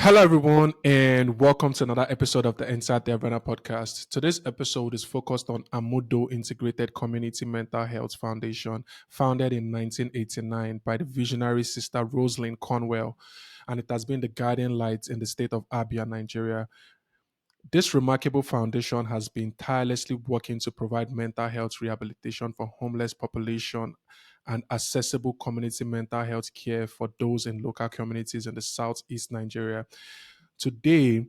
Hello, everyone, and welcome to another episode of the PeersArena podcast. Today's episode is focused on Amaudo Integrated Community Mental Health Foundation, founded in 1989 by the visionary Sister Rosalind Colwill, and it has been the guiding light in the state of Abia, Nigeria. This remarkable foundation has been tirelessly working to provide mental health rehabilitation for homeless population and accessible community mental health care for those in local communities in the southeast Nigeria. Today,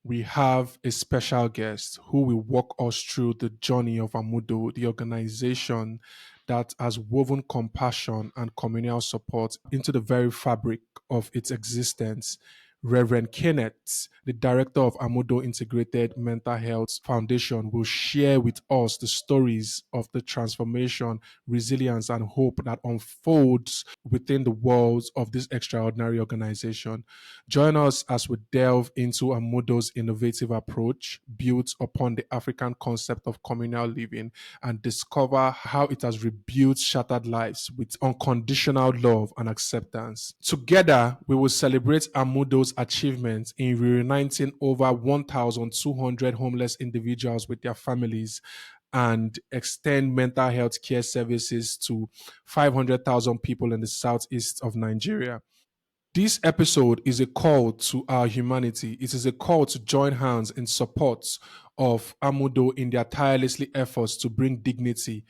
we have a special guest who will walk us through the journey of Amaudo, the organization that has woven compassion and communal support into the very fabric of its existence. Reverend Kenneth, the director of Amaudo Integrated Mental Health Foundation, will share with us the stories of the transformation, resilience, and hope that unfolds within the walls of this extraordinary organization. Join us as we delve into Amaudo's innovative approach built upon the African concept of communal living and discover how it has rebuilt shattered lives with unconditional love and acceptance. Together, we will celebrate Amaudo's achievements in reuniting over 1,200 homeless individuals with their families and extend mental health care services to 500,000 people in the southeast of Nigeria. This episode is a call to our humanity. It is a call to join hands in support of Amaudo in their tirelessly efforts to bring dignity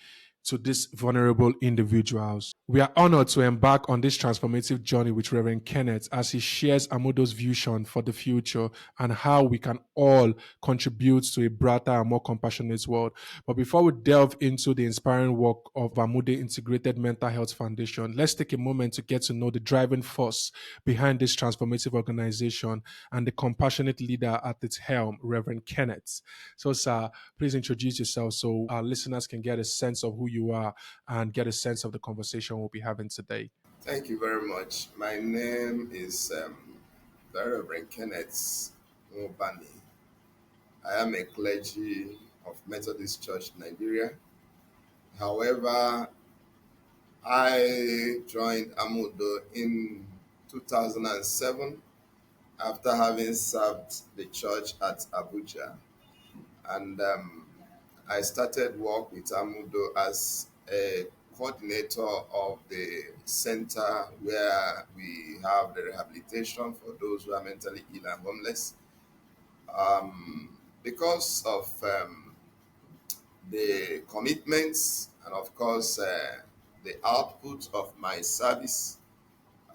to these vulnerable individuals. We are honored to embark on this transformative journey with Reverend Kenneth as he shares Amaudo's vision for the future and how we can all contribute to a brighter and more compassionate world. But before we delve into the inspiring work of Amaudo Integrated Mental Health Foundation, let's take a moment to get to know the driving force behind this transformative organization and the compassionate leader at its helm, Reverend Kenneth. So, sir, please introduce yourself so our listeners can get a sense of who you are and get a sense of the conversation we'll be having today. Thank you very much. My name is the Reverend Kenneth Nwaubani. I am a clergy of Methodist Church Nigeria. However, I joined Amaudo in 2007 after having served the church at Abuja. And I started work with Amaudo as a coordinator of the center where we have the rehabilitation for those who are mentally ill and homeless. Because of the commitments and, of course, the output of my service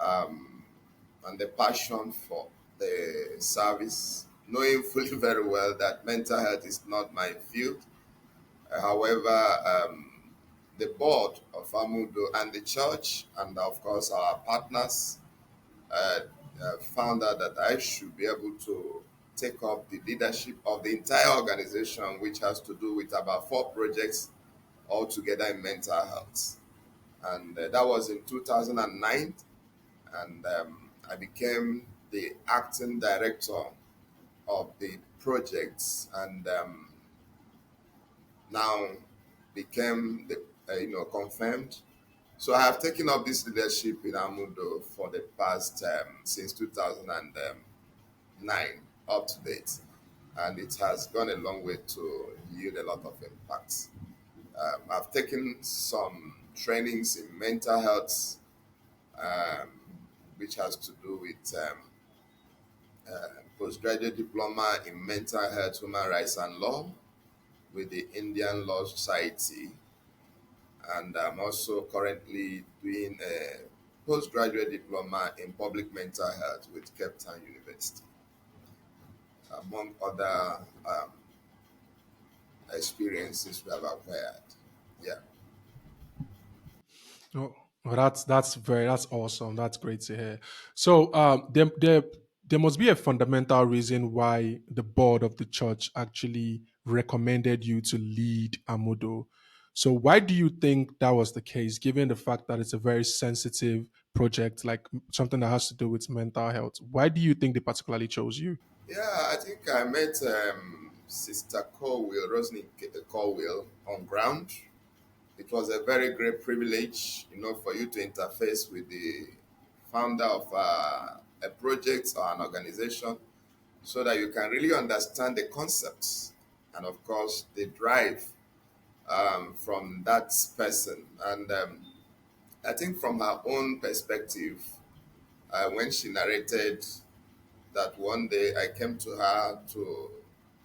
and the passion for the service, knowing fully very well that mental health is not my field. However, the board of Amaudo and the church, and of course our partners, uh, found out that I should be able to take up the leadership of the entire organization, which has to do with about 4 projects altogether in mental health. And that was in 2009. And I became the acting director of the projects, and now became the confirmed. So I have taken up this leadership in Amaudo for the past since 2009 up to date, and it has gone a long way to yield a lot of impact. I've taken some trainings in mental health, um, which has to do with postgraduate diploma in mental health, human rights, and law with the Indian Law Society, and I'm also currently doing a postgraduate diploma in public mental health with Cape Town University, among other experiences we have acquired. Yeah. Oh, well, that's awesome. That's great to hear. So, there must be a fundamental reason why the board of the church actually recommended you to lead Amaudo. So, why do you think that was the case, given the fact that it's a very sensitive project, like something that has to do with mental health? Why do you think they particularly chose you? Yeah, I think I met Sister Colwill, Rosalind Colwill, on ground. It was a very great privilege, for you to interface with the founder of a project or an organization so that you can really understand the concepts and, of course, the drive from that person. And I think from her own perspective, when she narrated that one day I came to her to,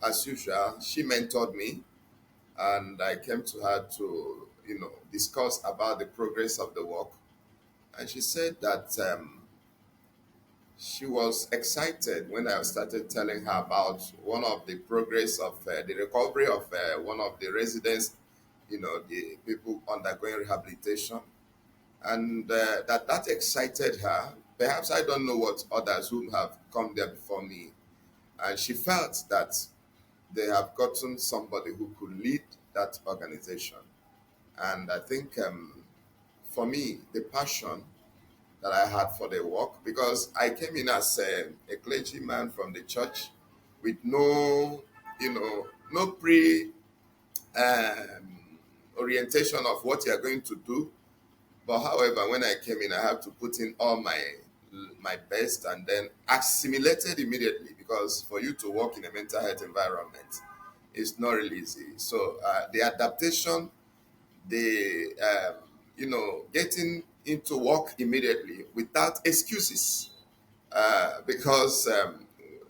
as usual, she mentored me, and I came to her to, discuss about the progress of the work. And she said that she was excited when I started telling her about one of the progress of the recovery of one of the residents, the people undergoing rehabilitation, and that excited her. Perhaps I don't know what others who have come there before me, and she felt that they have gotten somebody who could lead that organization. And I think for me, the passion that I had for the work, because I came in as a clergyman from the church with no, no pre orientation of what you are going to do. But however, when I came in, I have to put in all my best, and then assimilated immediately, because for you to work in a mental health environment, it's not really easy. So the adaptation, the getting into work immediately without excuses, because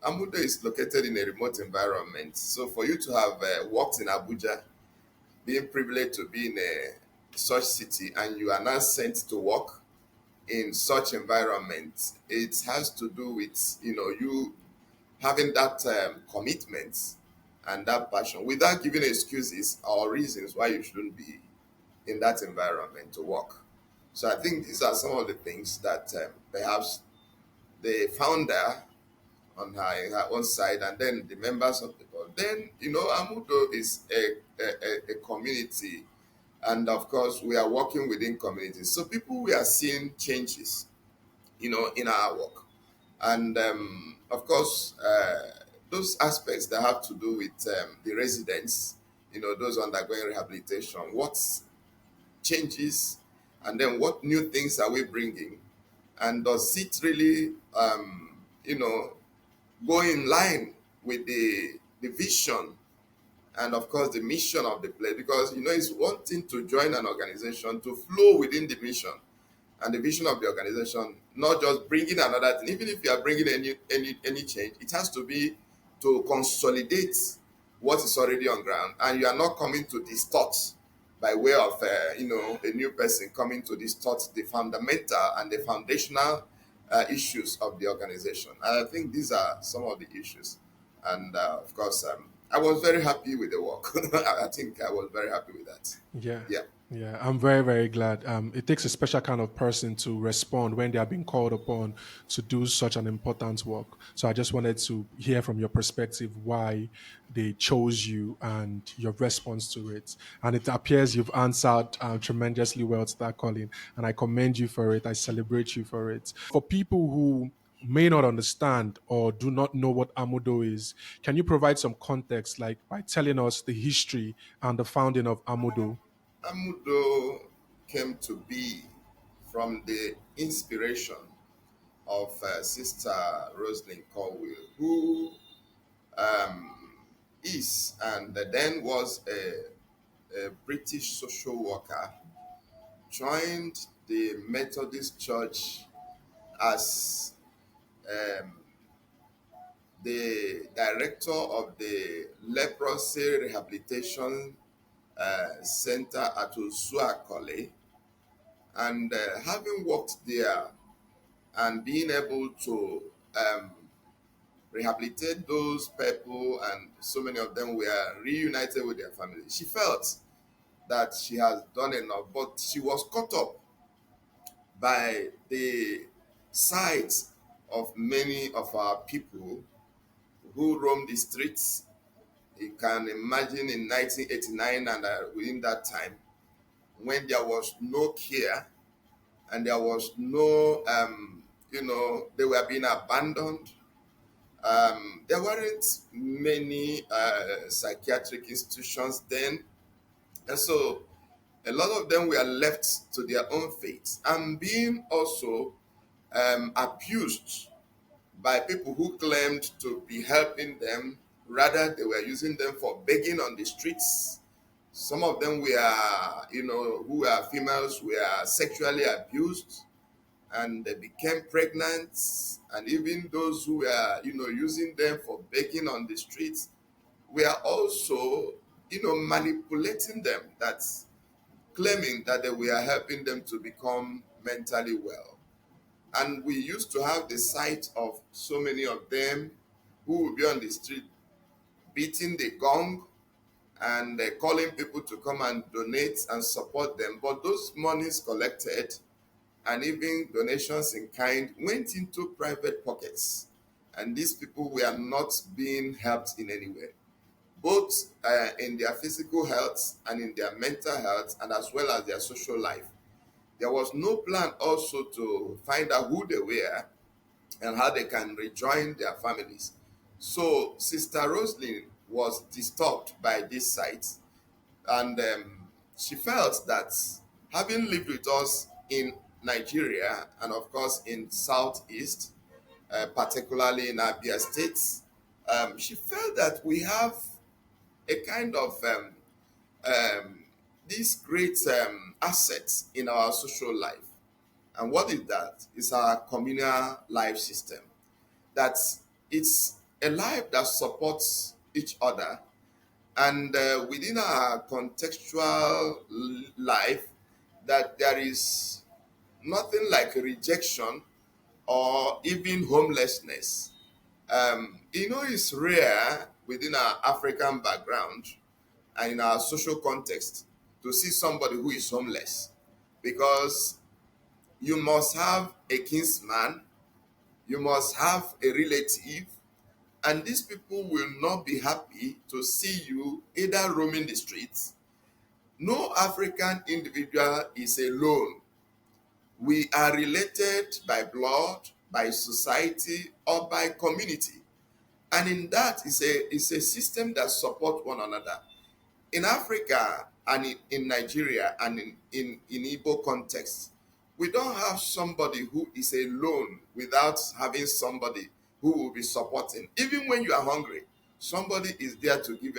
Amudo is located in a remote environment. So for you to have worked in Abuja, being privileged to be in such city, and you are now sent to work in such environment, it has to do with you having that commitment and that passion without giving excuses or reasons why you shouldn't be in that environment to work. So I think these are some of the things that perhaps the founder on her own side, and then the members of the board. Then Amudo is a community, and of course we are working within communities. So people, we are seeing changes, in our work, and of course those aspects that have to do with the residents, those undergoing rehabilitation. What changes, and then what new things are we bringing, and does it really go in line with the vision and, of course, the mission of the place? Because it's one thing to join an organization, to flow within the mission and the vision of the organization, not just bringing another thing. Even if you are bringing any change, it has to be to consolidate what is already on ground, and you are not coming to distort by way of a new person coming to distort the fundamental and the foundational issues of the organization. And I think these are some of the issues, and of course, I was very happy with the work. I think I was very happy with that. Yeah. Yeah. Yeah, I'm very, very glad. It takes a special kind of person to respond when they are being called upon to do such an important work. So I just wanted to hear from your perspective why they chose you and your response to it. And it appears you've answered tremendously well to that calling. And I commend you for it. I celebrate you for it. For people who may not understand or do not know what Amudo is, can you provide some context, like by telling us the history and the founding of Amudo? Amudo came to be from the inspiration of Sister Rosalind Colwill, who is and then was a British social worker, joined the Methodist Church as um, the director of the Leprosy Rehabilitation Center at Usuakole. And having worked there and being able to rehabilitate those people, and so many of them were reunited with their family, she felt that she has done enough, but she was caught up by the sight of many of our people who roam the streets. You can imagine in 1989 and within that time, when there was no care and there was no, they were being abandoned. There weren't many psychiatric institutions then. And so a lot of them were left to their own fate and being also abused by people who claimed to be helping them. Rather, they were using them for begging on the streets. Some of them were, who were females, were sexually abused and they became pregnant. And even those who were, using them for begging on the streets, we are also, manipulating them. That's claiming that they were helping them to become mentally well. And we used to have the sight of so many of them who would be on the street beating the gong and calling people to come and donate and support them. But those monies collected and even donations in kind went into private pockets. And these people were not being helped in any way, both in their physical health and in their mental health, and as well as their social life. There was no plan also to find out who they were and how they can rejoin their families. So Sister Rosalind was disturbed by this sight, and she felt that having lived with us in Nigeria and of course in Southeast, particularly in Abia State, she felt that we have a kind of um, these great assets in our social life. And what is that? It's our communal life system. That it's a life that supports each other. And within our contextual life, that there is nothing like rejection or even homelessness. It's rare within our African background and in our social context to see somebody who is homeless, because you must have a kinsman, you must have a relative, and these people will not be happy to see you either roaming the streets. No African individual is alone. We are related by blood, by society, or by community. And in that is a system that supports one another. In Africa and in Nigeria and in Igbo context, we don't have somebody who is alone without having somebody who will be supporting. Even when you are hungry, somebody is there to give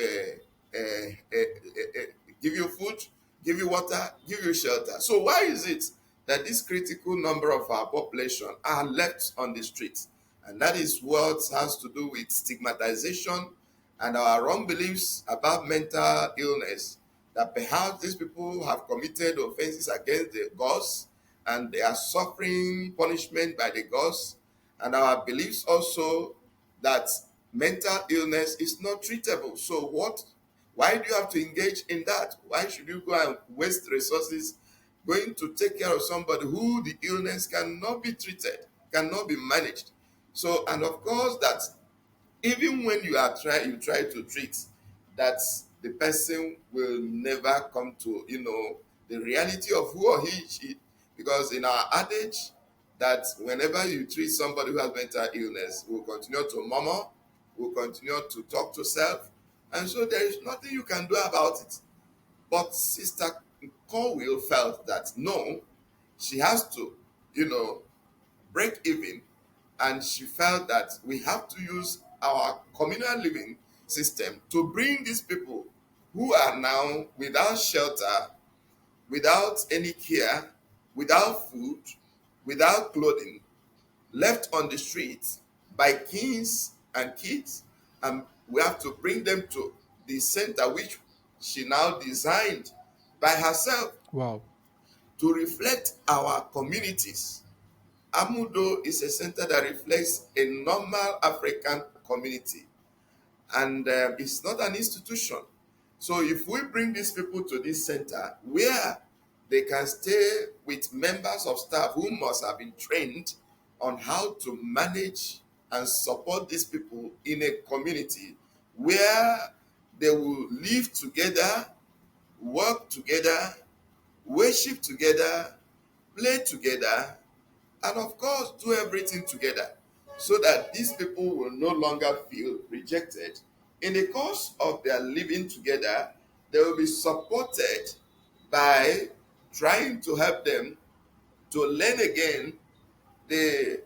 give you food, give you water, give you shelter. So why is it that this critical number of our population are left on the streets? And that is what has to do with stigmatization and our wrong beliefs about mental illness, that perhaps these people have committed offenses against the gods and they are suffering punishment by the gods, and our beliefs also that mental illness is not treatable. So why do you have to engage in that? Why should you go and waste resources going to take care of somebody who the illness cannot be treated, cannot be managed? So, and of course that even when you try to treat, that the person will never come to the reality of who or she, because in our adage that whenever you treat somebody who has mental illness, will continue to murmur, will continue to talk to self, and so there is nothing you can do about it. But Sister Colwill felt that no, she has to you know break even, and she felt that we have to use our communal living system to bring these people who are now without shelter, without any care, without food, without clothing, left on the streets by kings and kids, and we have to bring them to the center which she now designed by herself Wow. to reflect our communities. Amaudo is a center that reflects a normal African community, and it's not an institution. So if we bring these people to this center where they can stay with members of staff who must have been trained on how to manage and support these people in a community where they will live together, work together, worship together, play together, and of course do everything together, so that these people will no longer feel rejected. In the course of their living together, they will be supported by trying to help them to learn again the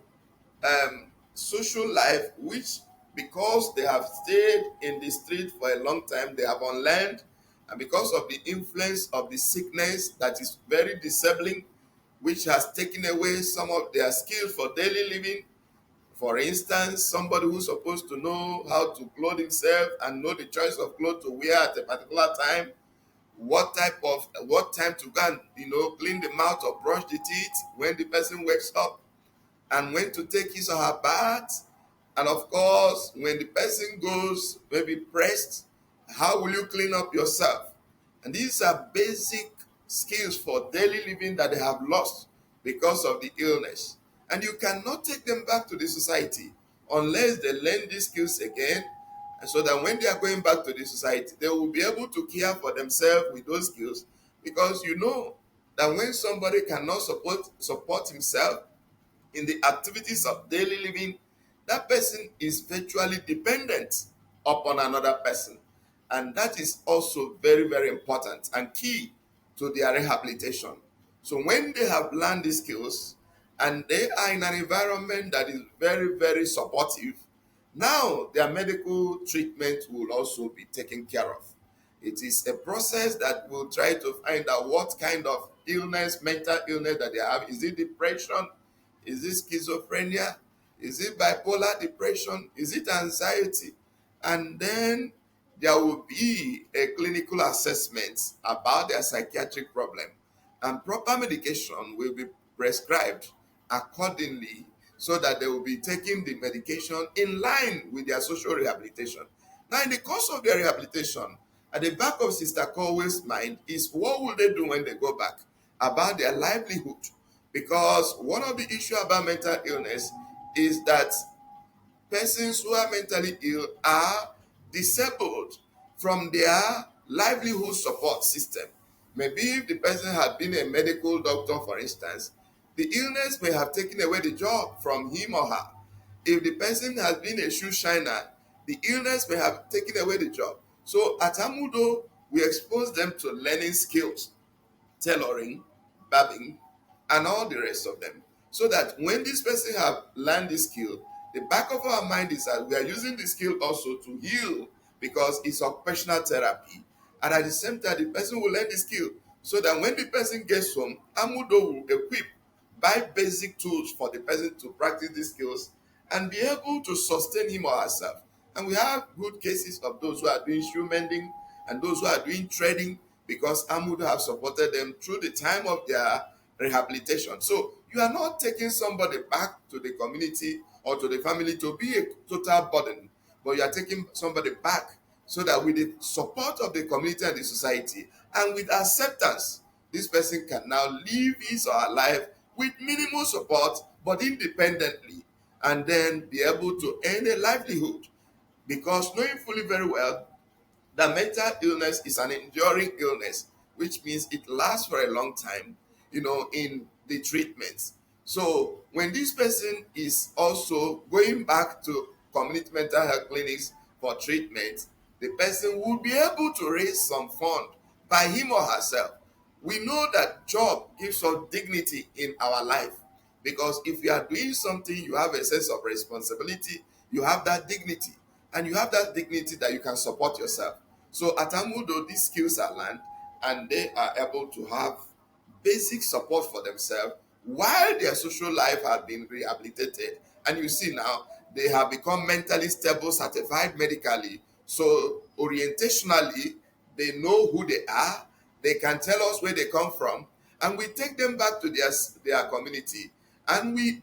social life, which because they have stayed in the street for a long time, they have unlearned, and because of the influence of the sickness that is very disabling, which has taken away some of their skills for daily living. For instance, somebody who's supposed to know how to clothe himself and know the choice of clothes to wear at a particular time, what time to go and clean the mouth or brush the teeth when the person wakes up, and when to take his or her bath. And of course, when the person goes maybe pressed, how will you clean up yourself? And these are basic skills for daily living that they have lost because of the illness. And you cannot take them back to the society unless they learn these skills again. And so that when they are going back to the society, they will be able to care for themselves with those skills. Because you know that when somebody cannot support himself in the activities of daily living, that person is virtually dependent upon another person. And that is also very, very important and key to their rehabilitation. So when they have learned these skills and they are in an environment that is very, very supportive, now their medical treatment will also be taken care of. It is a process that will try to find out what kind of illness, mental illness that they have. Is it depression? Is it schizophrenia? Is it bipolar depression? Is it anxiety? And then there will be a clinical assessment about their psychiatric problem, and proper medication will be prescribed accordingly so that they will be taking the medication in line with their social rehabilitation. Now, in the course of their rehabilitation, at the back of Sister Colwill's mind is what will they do when they go back about their livelihood. Because one of the issues about mental illness is that persons who are mentally ill are disabled from their livelihood support system. Maybe if the person had been a medical doctor, for instance, the illness may have taken away the job from him or her. If the person has been a shoe shiner, the illness may have taken away the job. So at Amaudo, we expose them to learning skills, tailoring, barbing, and all the rest of them. So that when this person have learned this skill, the back of our mind is that we are using the skill also to heal because it's occupational therapy. And at the same time, the person will learn the skill so that when the person gets home, Amaudo will equip, buy basic tools for the person to practice these skills and be able to sustain him or herself. And we have good cases of those who are doing shoe mending and those who are doing trading because Amaudo have supported them through the time of their rehabilitation. So you are not taking somebody back to the community or to the family to be a total burden, but you are taking somebody back so that with the support of the community and the society and with acceptance, this person can now live his or her life with minimal support but independently, and then be able to earn a livelihood, because knowing fully very well that mental illness is an enduring illness, which means it lasts for a long time, in the treatment. So when this person is also going back to community mental health clinics for treatment, the person will be able to raise some fund by him or herself. We know that job gives us dignity in our life, because if you are doing something, you have a sense of responsibility, you have that dignity, and you have that dignity that you can support yourself. So at Amaudo, these skills are learned and they are able to have basic support for themselves while their social life has been rehabilitated. And you see now, they have become mentally stable, certified medically. So orientationally, they know who they are, they can tell us where they come from, and we take them back to their community, and we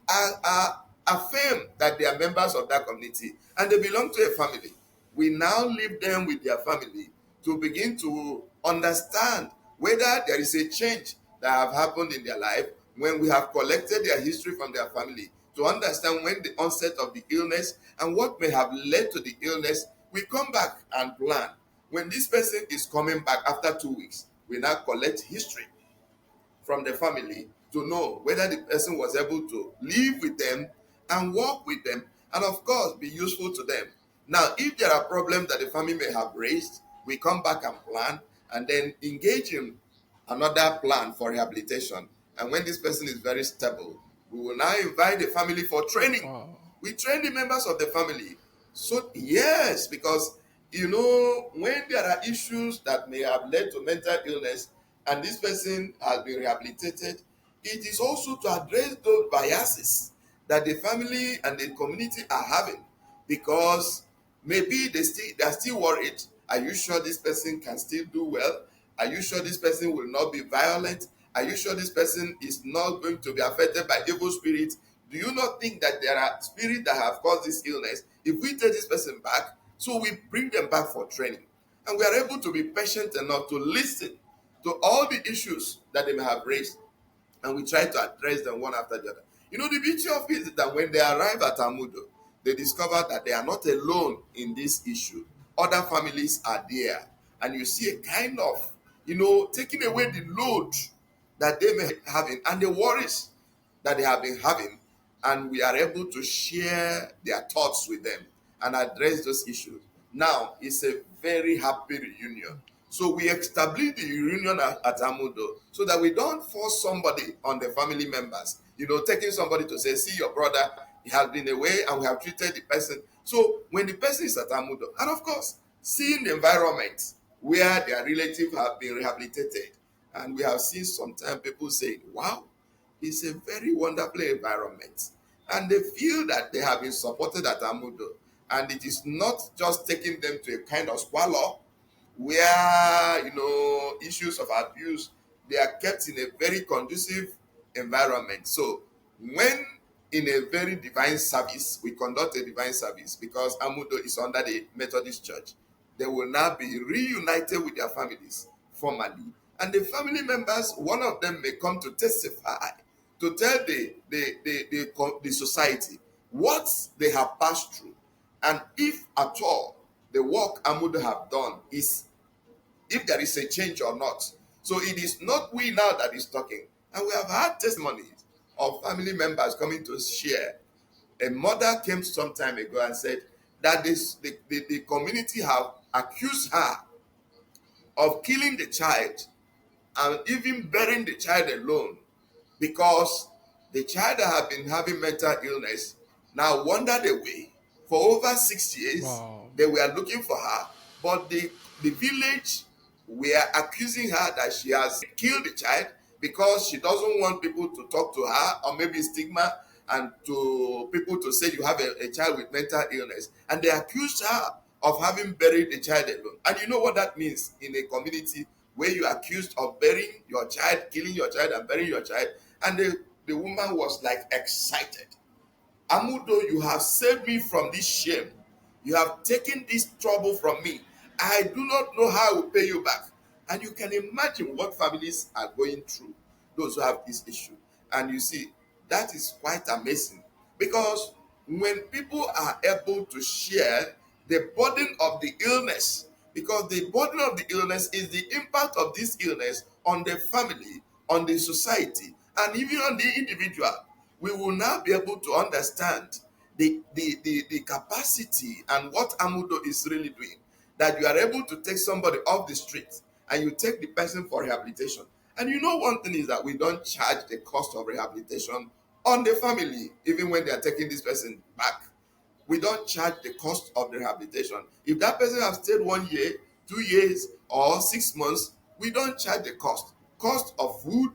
affirm that they are members of that community and they belong to a family. We now leave them with their family to begin to understand whether there is a change that have happened in their life when we have collected their history from their family, to understand when the onset of the illness and what may have led to the illness. We come back and plan. When this person is coming back after 2 weeks, we now collect history from the family to know whether the person was able to live with them and work with them, and of course be useful to them. Now, if there are problems that the family may have raised, we come back and plan and then engage in another plan for rehabilitation. And when this person is very stable, we will now invite the family for training. Wow. We train the members of the family. So, yes, because when there are issues that may have led to mental illness and this person has been rehabilitated, it is also to address those biases that the family and the community are having, because maybe they are still worried. Are you sure this person can still do well? Are you sure this person will not be violent? Are you sure this person is not going to be affected by evil spirits? Do you not think that there are spirits that have caused this illness? If we take this person back, so we bring them back for training, and we are able to be patient enough to listen to all the issues that they may have raised, and we try to address them one after the other. The beauty of it is that when they arrive at Amaudo, they discover that they are not alone in this issue. Other families are there, and you see a kind of, taking away the load that they may have having and the worries that they have been having, and we are able to share their thoughts with them and address those issues. Now it's a very happy reunion. So we establish the reunion at Amudo so that we don't force somebody on the family members, taking somebody to say, see your brother, he has been away and we have treated the person. So when the person is at Amudo, and of course, seeing the environment where their relative have been rehabilitated, and we have seen sometimes people say, wow, it's a very wonderful environment. And they feel that they have been supported at Amudo. And it is not just taking them to a kind of squalor where issues of abuse, they are kept in a very conducive environment. So when in a very divine service, we conduct a divine service because Amudo is under the Methodist Church, they will now be reunited with their families formally. And the family members, one of them may come to testify, to tell the society what they have passed through, and if at all the work Amudo have done is, if there is a change or not. So it is not we now that is talking. And we have had testimonies of family members coming to share. A mother came some time ago and said that the community have accused her of killing the child and even burying the child alone, because the child that had been having mental illness now wandered away for over 6 years. Wow. They were looking for her, but the village were accusing her that she has killed the child because she doesn't want people to talk to her, or maybe stigma, and to people to say you have a child with mental illness, and they accused her of having buried the child alone. And you know what that means in a community where you are accused of burying your child, killing your child and burying your child. And the woman was like excited. Amudo, you have saved me from this shame. You have taken this trouble from me. I do not know how I will pay you back. And you can imagine what families are going through, those who have this issue. And you see, that is quite amazing, because when people are able to share the burden of the illness, because the burden of the illness is the impact of this illness on the family, on the society, and even on the individual, we will now be able to understand the capacity and what Amudo is really doing. That you are able to take somebody off the street and you take the person for rehabilitation. And one thing is that we don't charge the cost of rehabilitation on the family, even when they are taking this person back. We don't charge the cost of the rehabilitation. If that person has stayed 1 year, 2 years, or 6 months, we don't charge the cost of food,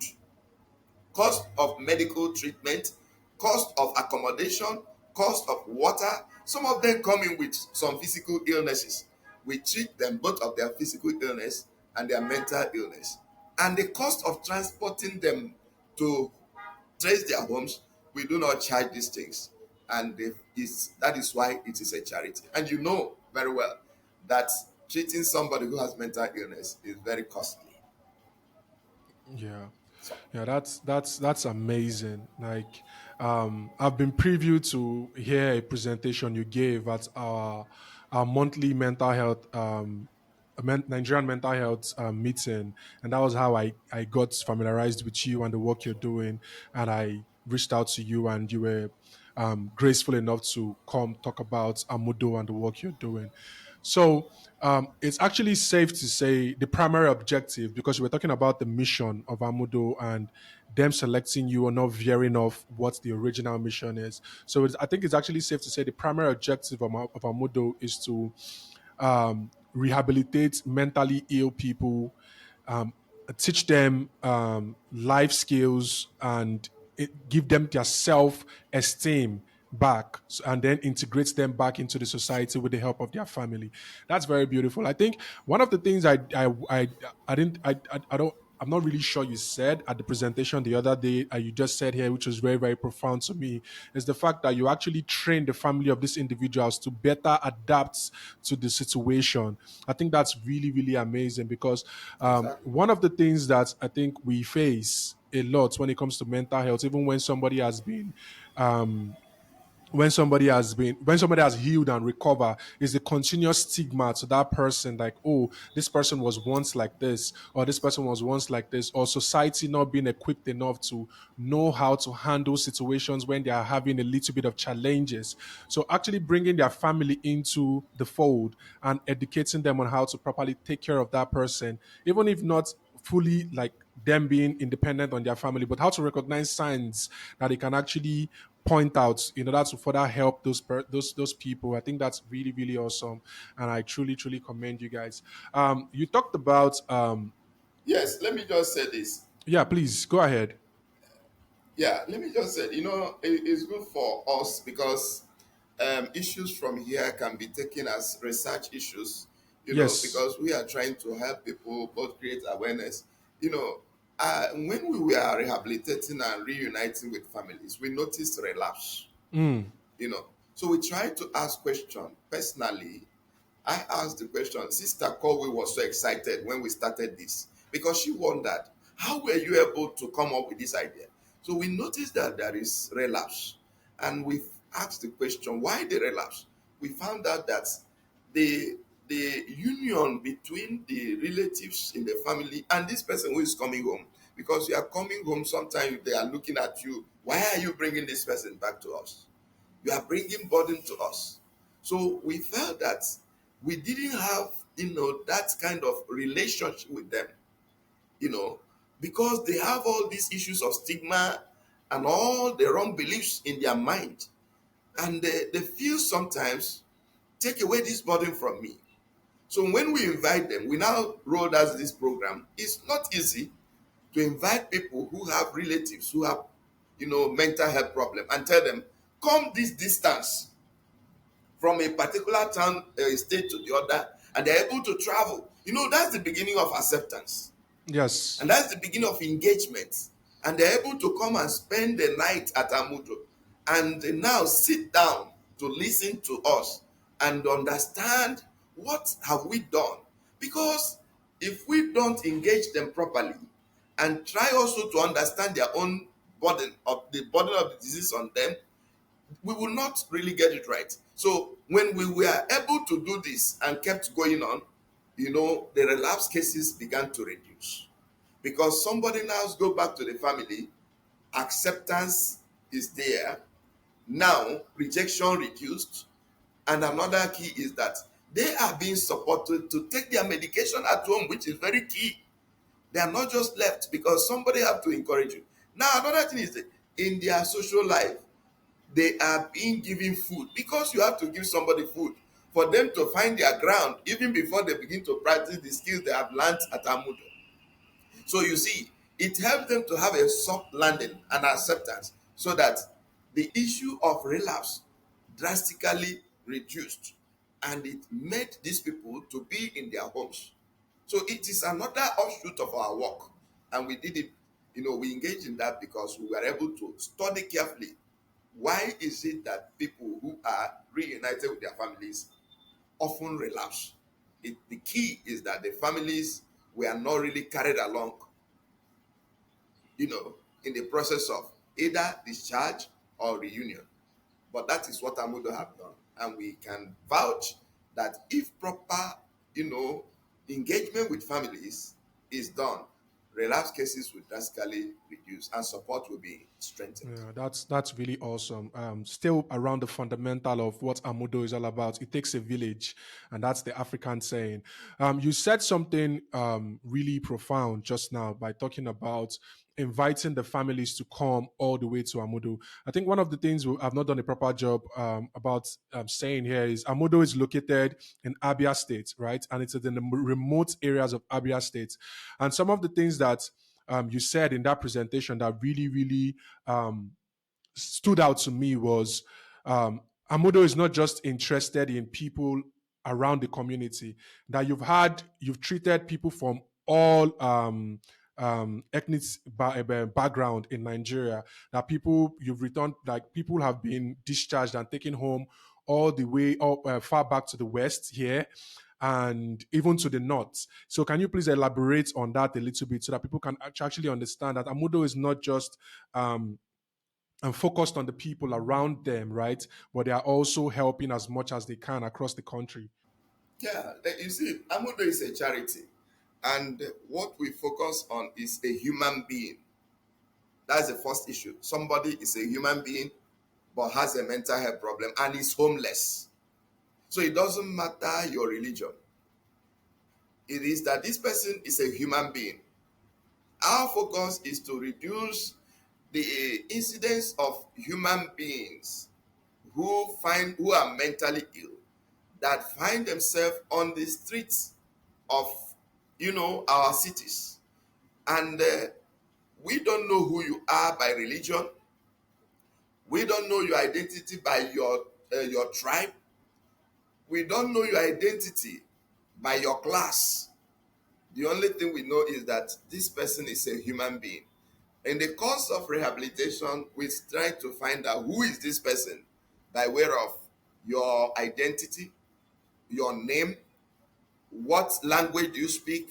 cost of medical treatment, cost of accommodation, cost of water. Some of them come in with some physical illnesses. We treat them both of their physical illness and their mental illness. And the cost of transporting them to trace their homes, we do not charge these things. And that is why it is a charity. And you know very well that treating somebody who has mental illness is very costly. Yeah. So, Yeah, that's amazing. Like, I've been previewed to hear a presentation you gave at our monthly mental health Nigerian mental health meeting, and that was how I got familiarized with you and the work you're doing, and I reached out to you, and you were graceful enough to come talk about Amudo and the work you're doing. So it's actually safe to say the primary objective, because we're talking about the mission of Amudo and them selecting you or not veering off what the original mission is. So I think it's actually safe to say the primary objective of Amudo is to rehabilitate mentally ill people, um, teach them life skills, and give them their self esteem back, and then integrate them back into the society with the help of their family. That's very beautiful. I think one of the things I didn't I don't I'm not really sure you said at the presentation the other day, you just said here, which was very, very profound to me, is the fact that you actually train the family of these individuals to better adapt to the situation. I think that's really, really amazing, because Exactly. one of the things that I think we face a lot when it comes to mental health, even um, when somebody has healed and recover, is the continuous stigma to that person, like, oh, this person was once like this, or this person was once like this, or society not being equipped enough to know how to handle situations when they are having a little bit of challenges. So actually bringing their family into the fold and educating them on how to properly take care of that person, even if not fully like them being independent on their family, but how to recognize signs that they can actually point out in order to further help those people. I think that's really, really awesome, and I truly, truly commend you guys. You talked about Yes, let me just say this. yeah, please go ahead. Yeah, let me just say, it's good for us because issues from here can be taken as research issues, Yes. because we are trying to help people both create awareness. You know, when we were rehabilitating and reuniting with families, we noticed relapse, Mm, So we try to ask questions. Personally, I asked the question. Sister Colwill was so excited when we started this because she wondered, how were you able to come up with this idea? So we noticed that there is relapse, and we asked the question, why the relapse? We found out that the the union between the relatives in the family and this person who is coming home, because you are coming home, sometimes they are looking at you, why are you bringing this person back to us? You are bringing burden to us. So we felt that we didn't have, that kind of relationship with them, you know, because they have all these issues of stigma and all the wrong beliefs in their mind. And they feel sometimes, take away this burden from me. So when we invite them, we now rolled out this program. It's not easy to invite people who have relatives who have, mental health problem and tell them, come this distance from a particular town, state to the other, and they're able to travel. That's the beginning of acceptance. yes. And that's the beginning of engagement. And they're able to come and spend the night at Amudo and they now sit down to listen to us and understand what have we done. Because if we don't engage them properly and try also to understand their own burden of the disease on them, we will not really get it right. So when we were able to do this and kept going on, the relapse cases began to reduce because somebody now go back to the family, acceptance is there. Now rejection reduced, and another key is that they are being supported to take their medication at home, which is very key. They are not just left because somebody have to encourage you. Now another thing is that in their social life, they are being given food because you have to give somebody food for them to find their ground even before they begin to practice the skills they have learned at Amudo. So you see, it helps them to have a soft landing and acceptance so that the issue of relapse drastically reduced, and it made these people to be in their homes. So it is another offshoot of our work, and we did it. We engaged in that because we were able to study carefully why is it that people who are reunited with their families often relapse. The key is that the families were not really carried along, in the process of either discharge or reunion. But that is what Amudo have done. And we can vouch that if proper, engagement with families is done, relapse cases will drastically reduce and support will be strengthened. Yeah, that's really awesome. Still around the fundamental of what Amudo is all about. It takes a village, and that's the African saying. You said something really profound just now by talking about inviting the families to come all the way to Amudo. I think one of the things I've not done a proper job about saying here is Amudo is located in Abia State, right? And it's in the remote areas of Abia State. And some of the things that you said in that presentation that really stood out to me was Amudo is not just interested in people around the community, that you've treated people from all ethnic background in Nigeria, that people you've returned, like people have been discharged and taken home all the way up far back to the west here and even to the north. So can you please elaborate on that a little bit so that people can actually understand that Amudo is not just and focused on the people around them, right? But they are also helping as much as they can across the country. Yeah, you see, Amudo is a charity, and what we focus on is a human being. That's the first issue. Somebody is a human being but has a mental health problem and is homeless. So it doesn't matter your religion. It is that this person is a human being. Our focus is to reduce the incidence of human beings who are mentally ill, that find themselves on the streets of our cities, and we don't know who you are by religion. We don't know your identity by your tribe. We don't know your identity by your class. The only thing we know is that this person is a human being. In the course of rehabilitation, we try to find out who is this person by way of your identity, your name, what language do you speak,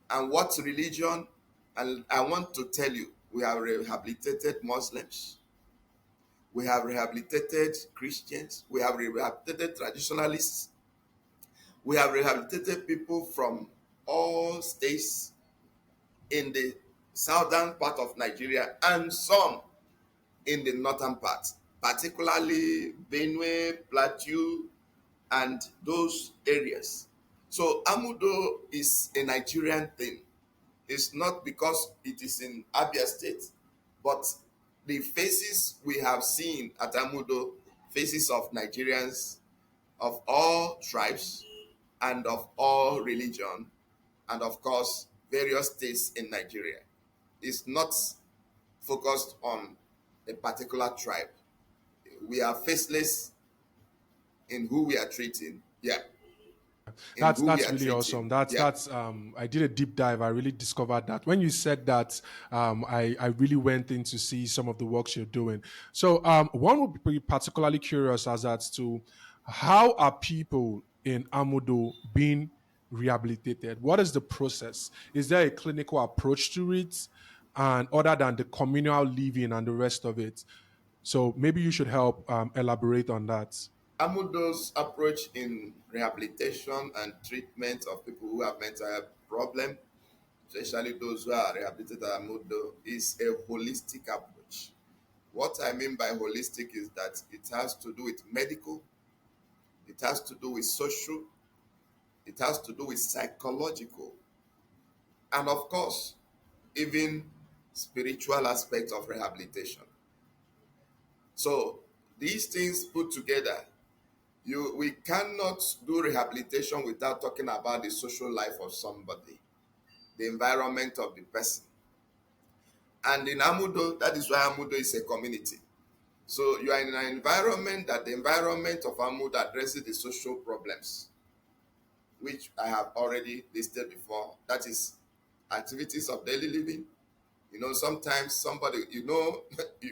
and what religion. And I want to tell you, we have rehabilitated Muslims, we have rehabilitated Christians, we have rehabilitated traditionalists, we have rehabilitated people from all states in the southern part of Nigeria and some in the northern part, particularly Benue, Plateau, and those areas. So Amudo is a Nigerian thing. It's not because it is in Abia State, but the faces we have seen at Amudo, faces of Nigerians of all tribes and of all religion, and of course various states in Nigeria. It's not focused on a particular tribe. We are faceless in who we are treating. Yeah, in who we That's are really treating. awesome. Yeah. That's I did a deep dive. I really discovered that when you said that, I really went in to see some of the works you're doing. So one would be particularly curious as to how are people in Amudo being rehabilitated? What is the process? Is there a clinical approach to it, and other than the communal living and the rest of it? So maybe you should help elaborate on that. Amudo's approach in rehabilitation and treatment of people who have mental health problem, especially those who are rehabilitated at Amudo, is a holistic approach. What I mean by holistic is that it has to do with medical, it has to do with social, it has to do with psychological, and of course, even spiritual aspects of rehabilitation. So these things put together, we cannot do rehabilitation without talking about the social life of somebody, the environment of the person. And in Amudo, that is why Amudo is a community. So you are in an environment that the environment of Amudo addresses the social problems, which I have already listed before. That is activities of daily living. Sometimes somebody, you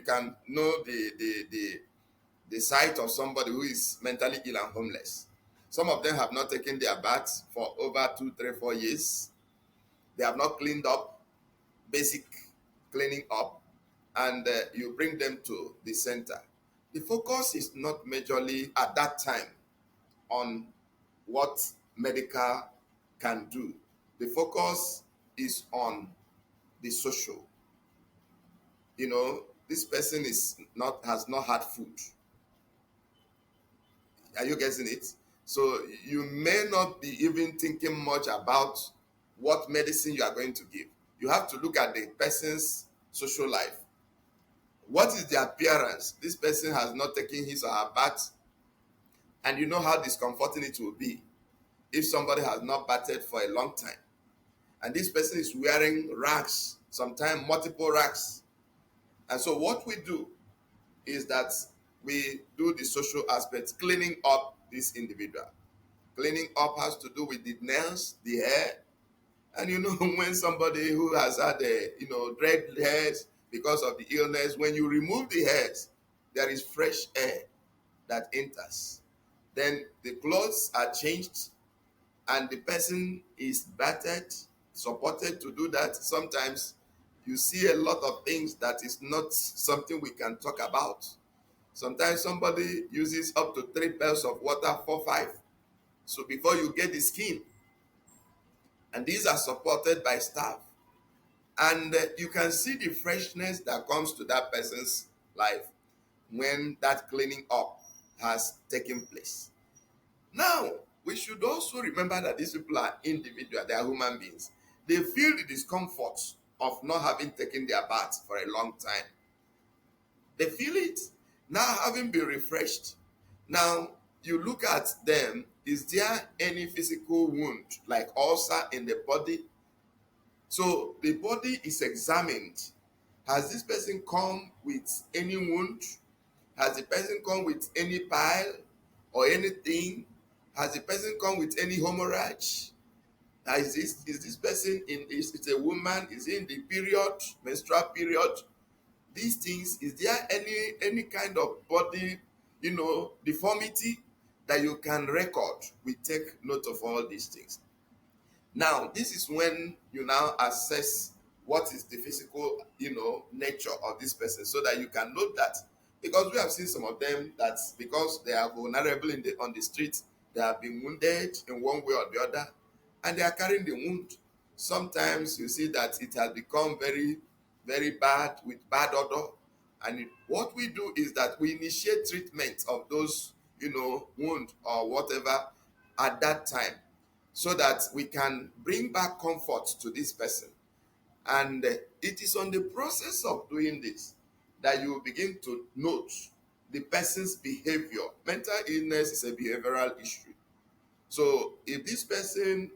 can know the sight of somebody who is mentally ill and homeless. Some of them have not taken their baths for over 2, 3, 4 years. They have not cleaned up, basic cleaning up, and you bring them to the center. The focus is not majorly at that time on what medical can do. The focus is on the social. This person has not had food. Are you getting it? So you may not be even thinking much about what medicine you are going to give. You have to look at the person's social life. What is the appearance? This person has not taken his or her bath, and you know how discomforting it will be if somebody has not bathed for a long time. And this person is wearing rags, sometimes multiple rags. And so what we do is that we do the social aspect, cleaning up this individual. Cleaning up has to do with the nails, the hair. And when somebody who has had dread hairs because of the illness, when you remove the hairs, there is fresh air that enters. Then the clothes are changed and the person is battered, supported to do that. Sometimes you see a lot of things that is not something we can talk about. Sometimes somebody uses up to 3 pails of water, 4, 5. So before you get the skin, and these are supported by staff, and you can see the freshness that comes to that person's life when that cleaning up has taken place. Now, we should also remember that these people are individual, they are human beings. They feel the discomfort of not having taken their bath for a long time. They feel it. Now, having been refreshed, now you look at them, is there any physical wound, like ulcer in the body? So the body is examined. Has this person come with any wound? Has the person come with any pile or anything? Has the person come with any hemorrhage? Is this person is it a woman? Is it in the period, menstrual period? These things, is there any kind of body, deformity that you can record? We take note of all these things. Now, this is when you now assess what is the physical, nature of this person, so that you can note that. Because we have seen some of them that because they are vulnerable on the street, they have been wounded in one way or the other, and they are carrying the wound. Sometimes you see that it has become very, very bad with bad odor. And what we do is that we initiate treatment of those, wound or whatever at that time, so that we can bring back comfort to this person. And it is on the process of doing this that you will begin to note the person's behavior. Mental illness is a behavioral issue. So if this person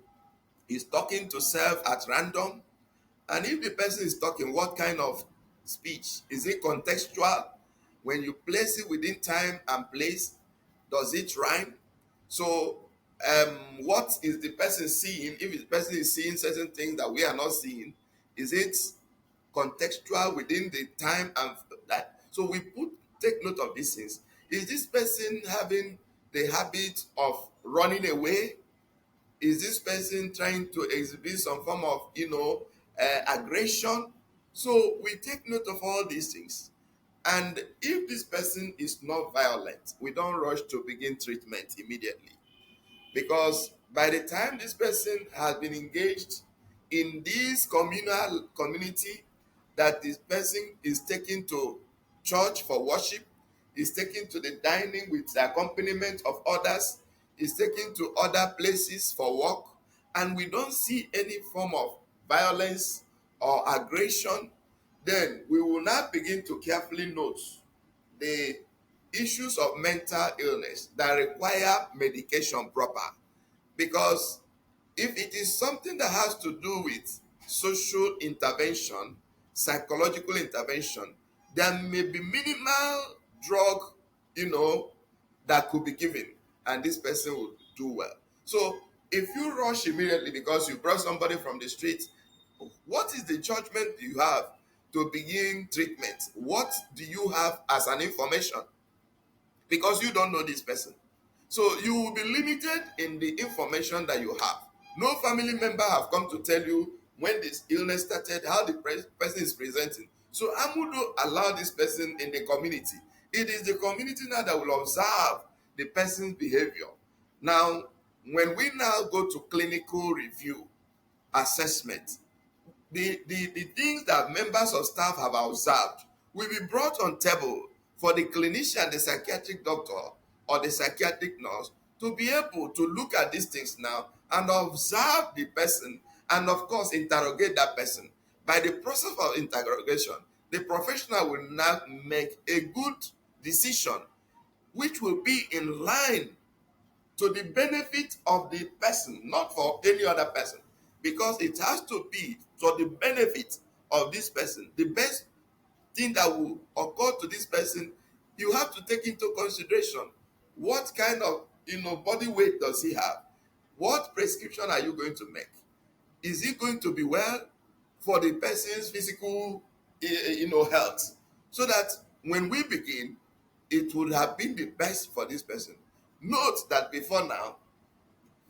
is talking to self at random, and if the person is talking, what kind of speech? Is it contextual? When you place it within time and place, does it rhyme? So, what is the person seeing? If the person is seeing certain things that we are not seeing, is it contextual within the time and that? So we take note of these things. Is this person having the habit of running away? Is this person trying to exhibit some form of, aggression? So we take note of all these things. And if this person is not violent, we don't rush to begin treatment immediately. Because by the time this person has been engaged in this communal community, that this person is taken to church for worship, is taken to the dining with the accompaniment of others, is taken to other places for work, and we don't see any form of violence or aggression, then we will now begin to carefully note the issues of mental illness that require medication proper. Because if it is something that has to do with social intervention, psychological intervention, there may be minimal drug, that could be given, and this person will do well. So if you rush immediately because you brought somebody from the street, what is the judgment you have to begin treatment? What do you have as an information? Because you don't know this person. So you will be limited in the information that you have. No family member have come to tell you when this illness started, how the person is presenting. So Amaudo allowed this person in the community. It is the community now that will observe the person's behavior. Now, when we now go to clinical review, assessment, the things that members of staff have observed will be brought on table for the clinician, the psychiatric doctor, or the psychiatric nurse to be able to look at these things now and observe the person, and of course interrogate that person. By the process of interrogation, the professional will now make a good decision which will be in line to the benefit of the person, not for any other person, because it has to be for the benefit of this person. The best thing that will occur to this person, you have to take into consideration what kind of body weight does he have, what prescription are you going to make, is it going to be well for the person's physical health, so that when we begin, it would have been the best for this person. Note that before now,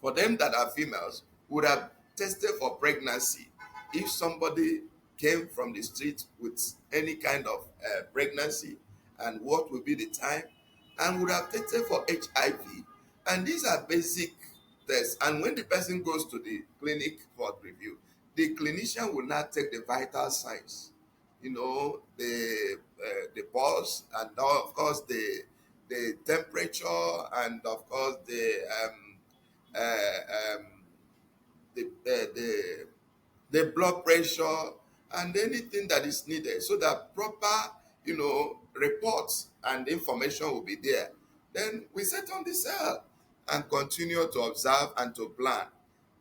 for them that are females, would have tested for pregnancy. If somebody came from the street with any kind of pregnancy, and what would be the time, and would have tested for HIV. And these are basic tests. And when the person goes to the clinic for review, the clinician will now take the vital signs, the pulse, and of course the temperature, and of course uh, um, the blood pressure, and anything that is needed, so that proper reports and information will be there. Then we set on the cell and continue to observe and to plan.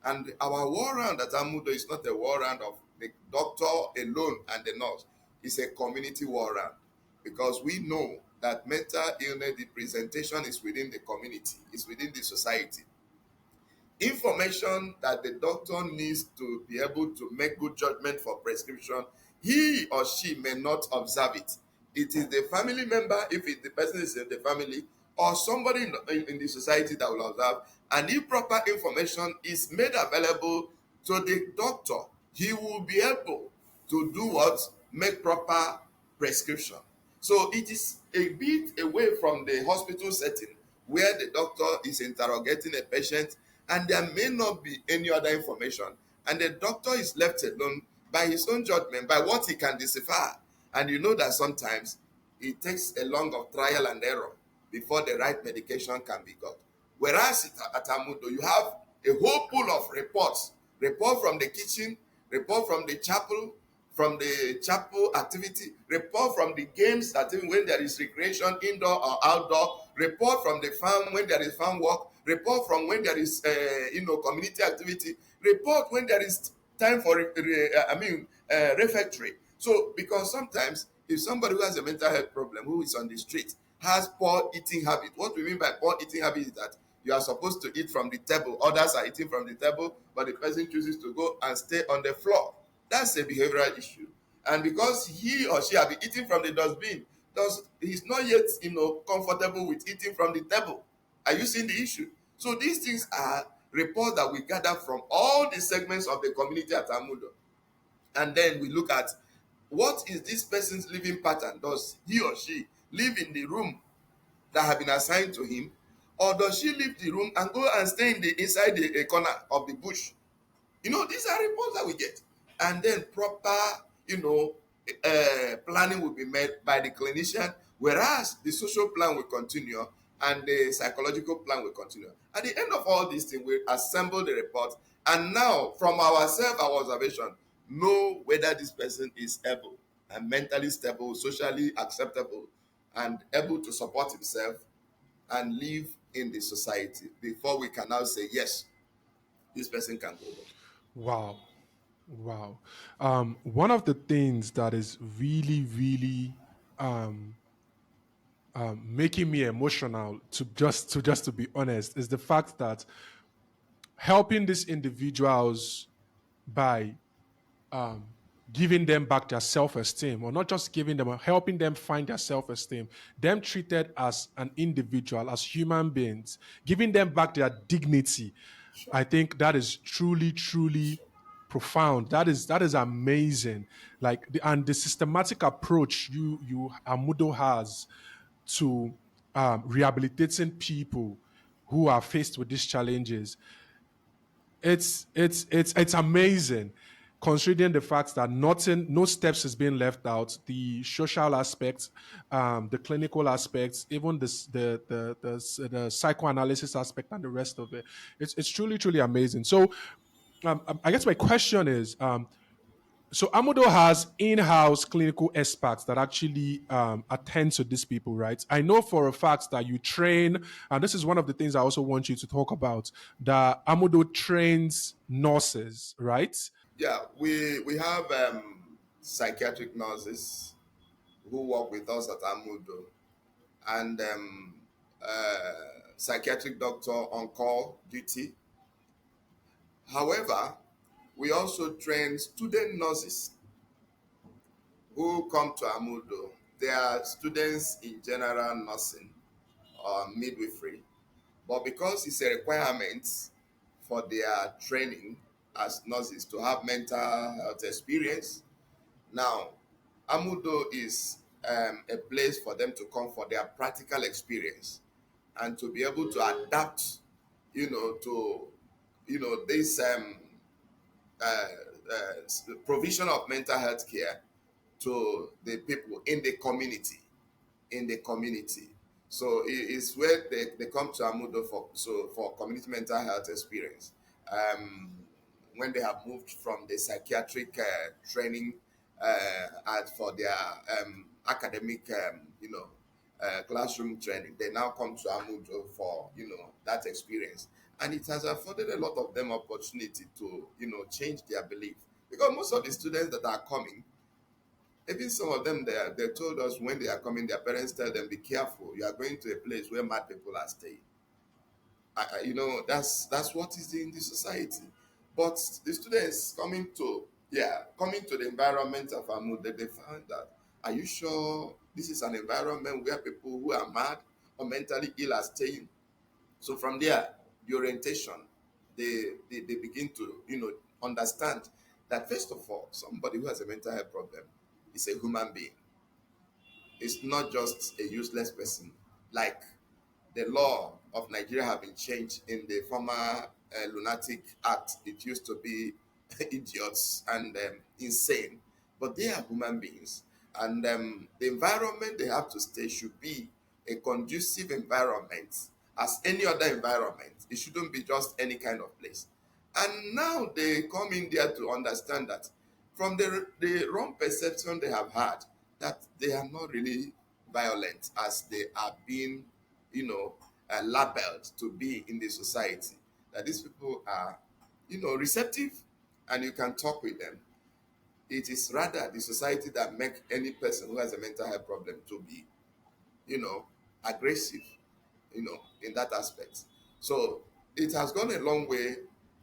And our war round at Amaudo is not a war round of the doctor alone and the nurse. It's a community war round, because we know that mental illness, the presentation is within the community, is within the society. Information that the doctor needs to be able to make good judgment for prescription, he or she may not observe it. It is the family member, if the person is in the family, or somebody in the society that will observe. And if proper information is made available to the doctor, he will be able to do what? Make proper prescription. So it is a bit away from the hospital setting, where the doctor is interrogating a patient and there may not be any other information, and the doctor is left alone by his own judgment, by what he can decipher. And you know that sometimes it takes a long of trial and error before the right medication can be got. Whereas at Amaudo, you have a whole pool of reports: report from the kitchen, report from the chapel, from the chapel activity, report from the games activity when there is recreation, indoor or outdoor, report from the farm when there is farm work, report from when there is community activity, report when there is time for refectory. So because sometimes if somebody who has a mental health problem, who is on the street, has poor eating habit, what we mean by poor eating habit is that you are supposed to eat from the table, others are eating from the table, but the person chooses to go and stay on the floor. That's a behavioral issue. And because he or she have been eating from the dustbin, he's not yet comfortable with eating from the table. Are you seeing the issue? So these things are reports that we gather from all the segments of the community at Amaudo. And then we look at what is this person's living pattern. Does he or she live in the room that have been assigned to him, or does she leave the room and go and stay inside the corner of the bush? These are reports that we get. And then proper, planning will be made by the clinician, whereas the social plan will continue and the psychological plan will continue. At the end of all these things, we assemble the report, and now from ourselves, our observation, know whether this person is able and mentally stable, socially acceptable, and able to support himself and live in the society before we can now say, yes, this person can go home. Wow. Wow. One of the things that is really, really um, making me emotional, to be honest, is the fact that helping these individuals by giving them back their self-esteem, or not just giving them, helping them find their self-esteem, them treated as an individual, as human beings, giving them back their dignity. Sure. I think that is truly, truly Sure. profound. That is amazing. Like and the systematic approach you Amudo has to rehabilitating people who are faced with these challenges, it's amazing. considering the fact that nothing, no steps is being left out, the social aspects, the clinical aspects, even the psychoanalysis aspect and the rest of it. It's truly, truly amazing. So I guess my question is, so Amaudo has in-house clinical experts that actually attend to these people, right? I know for a fact that you train, and this is one of the things I also want you to talk about, that Amaudo trains nurses, right? Yeah, we have psychiatric nurses who work with us at Amudo, and psychiatric doctor on call duty. However, we also train student nurses who come to Amudo. They are students in general nursing or midwifery, but because it's a requirement for their training as nurses to have mental health experience, now Amudo is a place for them to come for their practical experience and to be able to adapt, to this uh, provision of mental health care to the people in the community. So it's where they come to Amudo for community mental health experience. When they have moved from the psychiatric training for their academic, classroom training, they now come to Amudo for that experience, and it has afforded a lot of them opportunity to change their belief, because most of the students that are coming, even some of them, they told us when they are coming, their parents tell them, be careful, you are going to a place where mad people are staying. That's what is in the society. But the students coming to the environment of Amud, they found that, are you sure this is an environment where people who are mad or mentally ill are staying? So from there, the orientation, they begin to understand that, first of all, somebody who has a mental health problem is a human being. It's not just a useless person. Like the law of Nigeria have been changed in the former lunatic act. It used to be idiots and insane, but they are human beings, and the environment they have to stay should be a conducive environment as any other environment. It shouldn't be just any kind of place. And now they come in there to understand that from the wrong perception they have had, that they are not really violent as they are being, labeled to be in the society. That these people are, receptive, and you can talk with them. It is rather the society that make any person who has a mental health problem to be, you know, aggressive, in that aspect. So it has gone a long way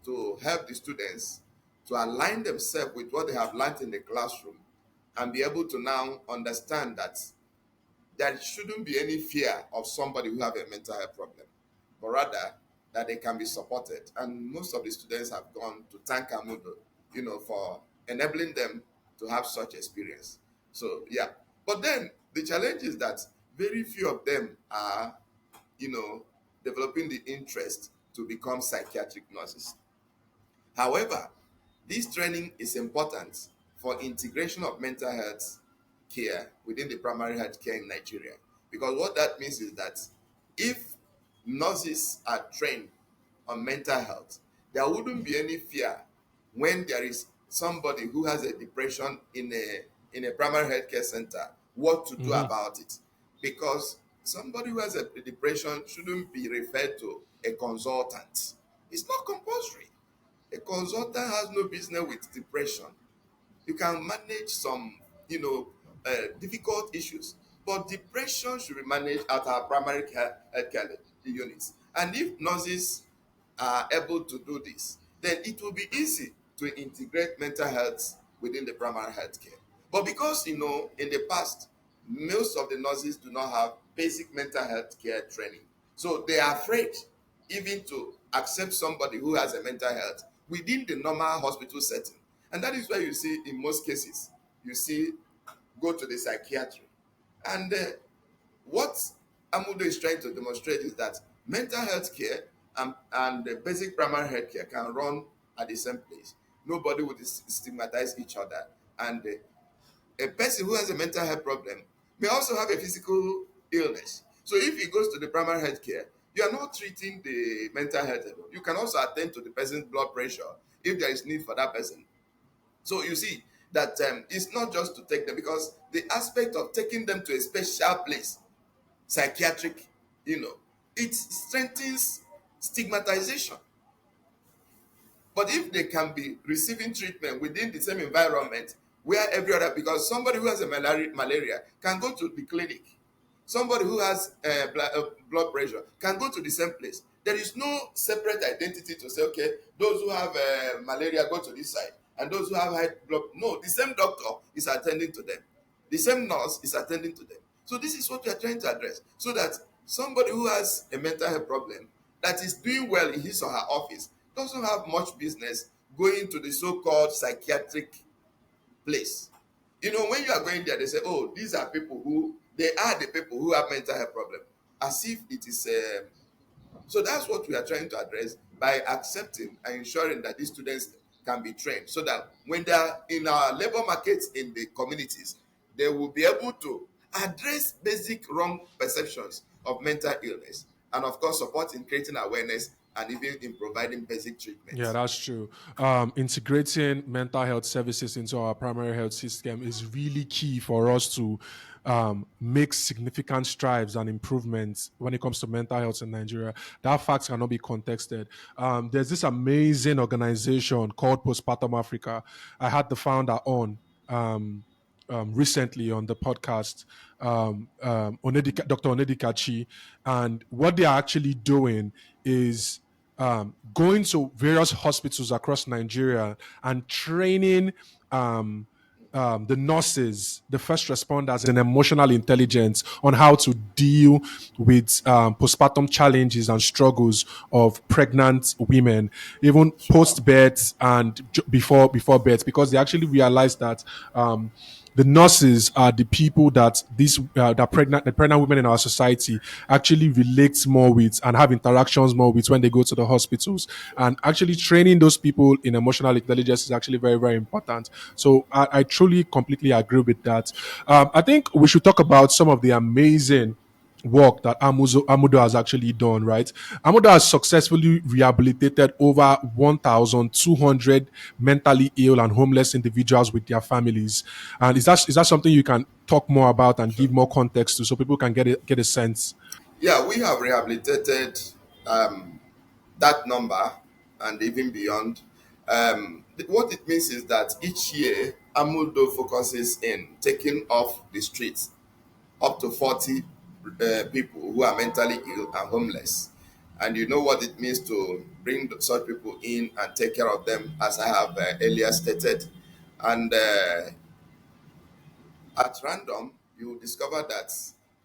to help the students to align themselves with what they have learned in the classroom and be able to now understand that there shouldn't be any fear of somebody who have a mental health problem, but rather that they can be supported. And most of the students have gone to thank Amudo, for enabling them to have such experience. So yeah, but then the challenge is that very few of them are, you know, developing the interest to become psychiatric nurses. However, this training is important for integration of mental health care within the primary health care in Nigeria. Because what that means is that if nurses are trained on mental health, there wouldn't be any fear when there is somebody who has a depression in a primary health care center, what to do Mm-hmm. about it. Because somebody who has a depression shouldn't be referred to a consultant. It's not compulsory. A consultant has no business with depression. You can manage some, difficult issues, but depression should be managed at our primary care healthcare units. And if nurses are able to do this, then it will be easy to integrate mental health within the primary health care. But because, in the past, most of the nurses do not have basic mental health care training, so they are afraid even to accept somebody who has a mental health within the normal hospital setting. And that is why you see, in most cases, you see, go to the psychiatry. And what Amudo is trying to demonstrate is that mental health care and the basic primary health care can run at the same place. Nobody would stigmatize each other. And a person who has a mental health problem may also have a physical illness. So if he goes to the primary health care, you are not treating the mental health alone. You can also attend to the person's blood pressure if there is need for that person. So you see that it's not just to take them, because the aspect of taking them to a special place, psychiatric, it strengthens stigmatization. But if they can be receiving treatment within the same environment where every other, because somebody who has a malaria can go to the clinic, somebody who has blood pressure can go to the same place. There is no separate identity to say, okay, those who have malaria go to this side, and those who have high blood. No, the same doctor is attending to them. The same nurse is attending to them. So this is what we are trying to address, so that somebody who has a mental health problem that is doing well in his or her office doesn't have much business going to the so-called psychiatric place. When you are going there, they say, oh, these are people who, they are the people who have mental health problem, as if it is so that's what we are trying to address by accepting and ensuring that these students can be trained, so that when they are in our labor markets in the communities, they will be able to address basic wrong perceptions of mental illness, and of course support in creating awareness and even in providing basic Yeah, treatments. that's true. Integrating mental health services into our primary health system is really key for us to make significant strides and improvements when it comes to mental health in Nigeria. That fact cannot be contested. There's this amazing organization called Postpartum Africa. I had the founder on. Recently on the podcast, Dr. Onedikachi, and what they are actually doing is going to various hospitals across Nigeria and training the nurses, the first responders in emotional intelligence on how to deal with postpartum challenges and struggles of pregnant women, even Wow. post birth and before birth, because they actually realized that the nurses are the people that the pregnant women in our society actually relate more with and have interactions more with when they go to the hospitals. Sure. And actually training those people in emotional intelligence is actually very, very important. So I truly completely agree with that. Sure. I think we should talk about some of the amazing work that Amaudo has actually done, right? Amaudo has successfully rehabilitated over 1,200 mentally ill and homeless individuals with their families. And is that something you can talk more about and Sure. give more context to so people can get a sense? Yeah, we have rehabilitated um, that number and even beyond. What it means is that each year, Amudo focuses in taking off the streets up to 40 people who are mentally ill and homeless. And you know what it means to bring such people in and take care of them, as I have earlier stated. And at random, you will discover that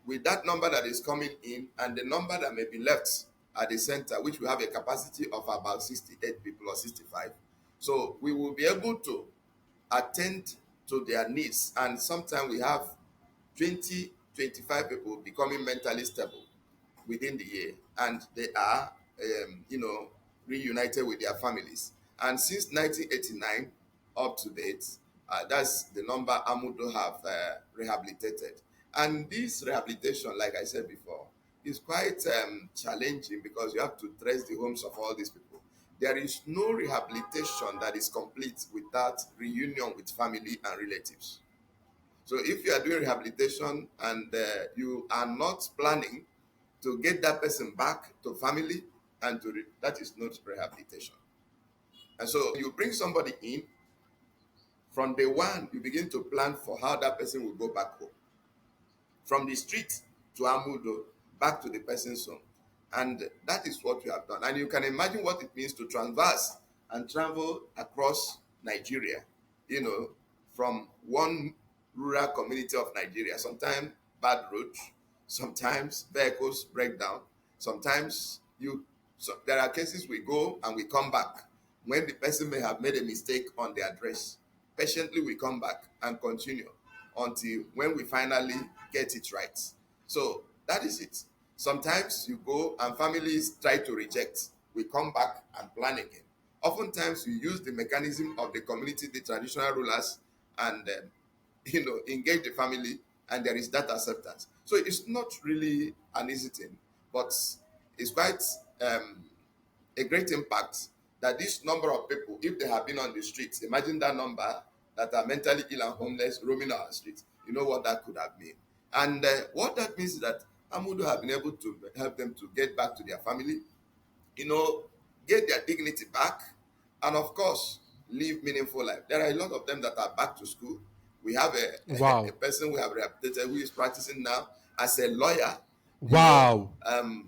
with that number that is coming in and the number that may be left at the center, which we have a capacity of about 68 people or 65, so we will be able to attend to their needs. And sometimes we have 20, 25 people becoming mentally stable within the year, and they are, reunited with their families. And since 1989 up to date, that's the number Amudo have rehabilitated. And this rehabilitation, like I said before, is quite challenging, because you have to trace the homes of all these people. There is no rehabilitation that is complete without reunion with family and relatives. So if you are doing rehabilitation and you are not planning to get that person back to family and that is not rehabilitation. And so you bring somebody in, from day one you begin to plan for how that person will go back home, from the street to Amudo, back to the person's home. And that is what we have done. And you can imagine what it means to transverse and travel across Nigeria, you know, from one rural community of Nigeria. Sometimes bad roads, sometimes vehicles break down, sometimes there are cases we go and we come back when the person may have made a mistake on the address. Patiently we come back and continue until when we finally get it right. So that is it. Sometimes you go and families try to reject. We come back and plan again. Oftentimes, we use the mechanism of the community, the traditional rulers, and engage the family, and there is that acceptance. So it's not really an easy thing, but it's quite a great impact that this number of people, if they have been on the streets, imagine that number that are mentally ill and homeless roaming our streets. You know what that could have been. And what that means is that Amudo have been able to help them to get back to their family, you know, get their dignity back, and of course, live meaningful life. There are a lot of them that are back to school. We have a Wow. person we have rehabilitated who is practicing now as a lawyer. Wow.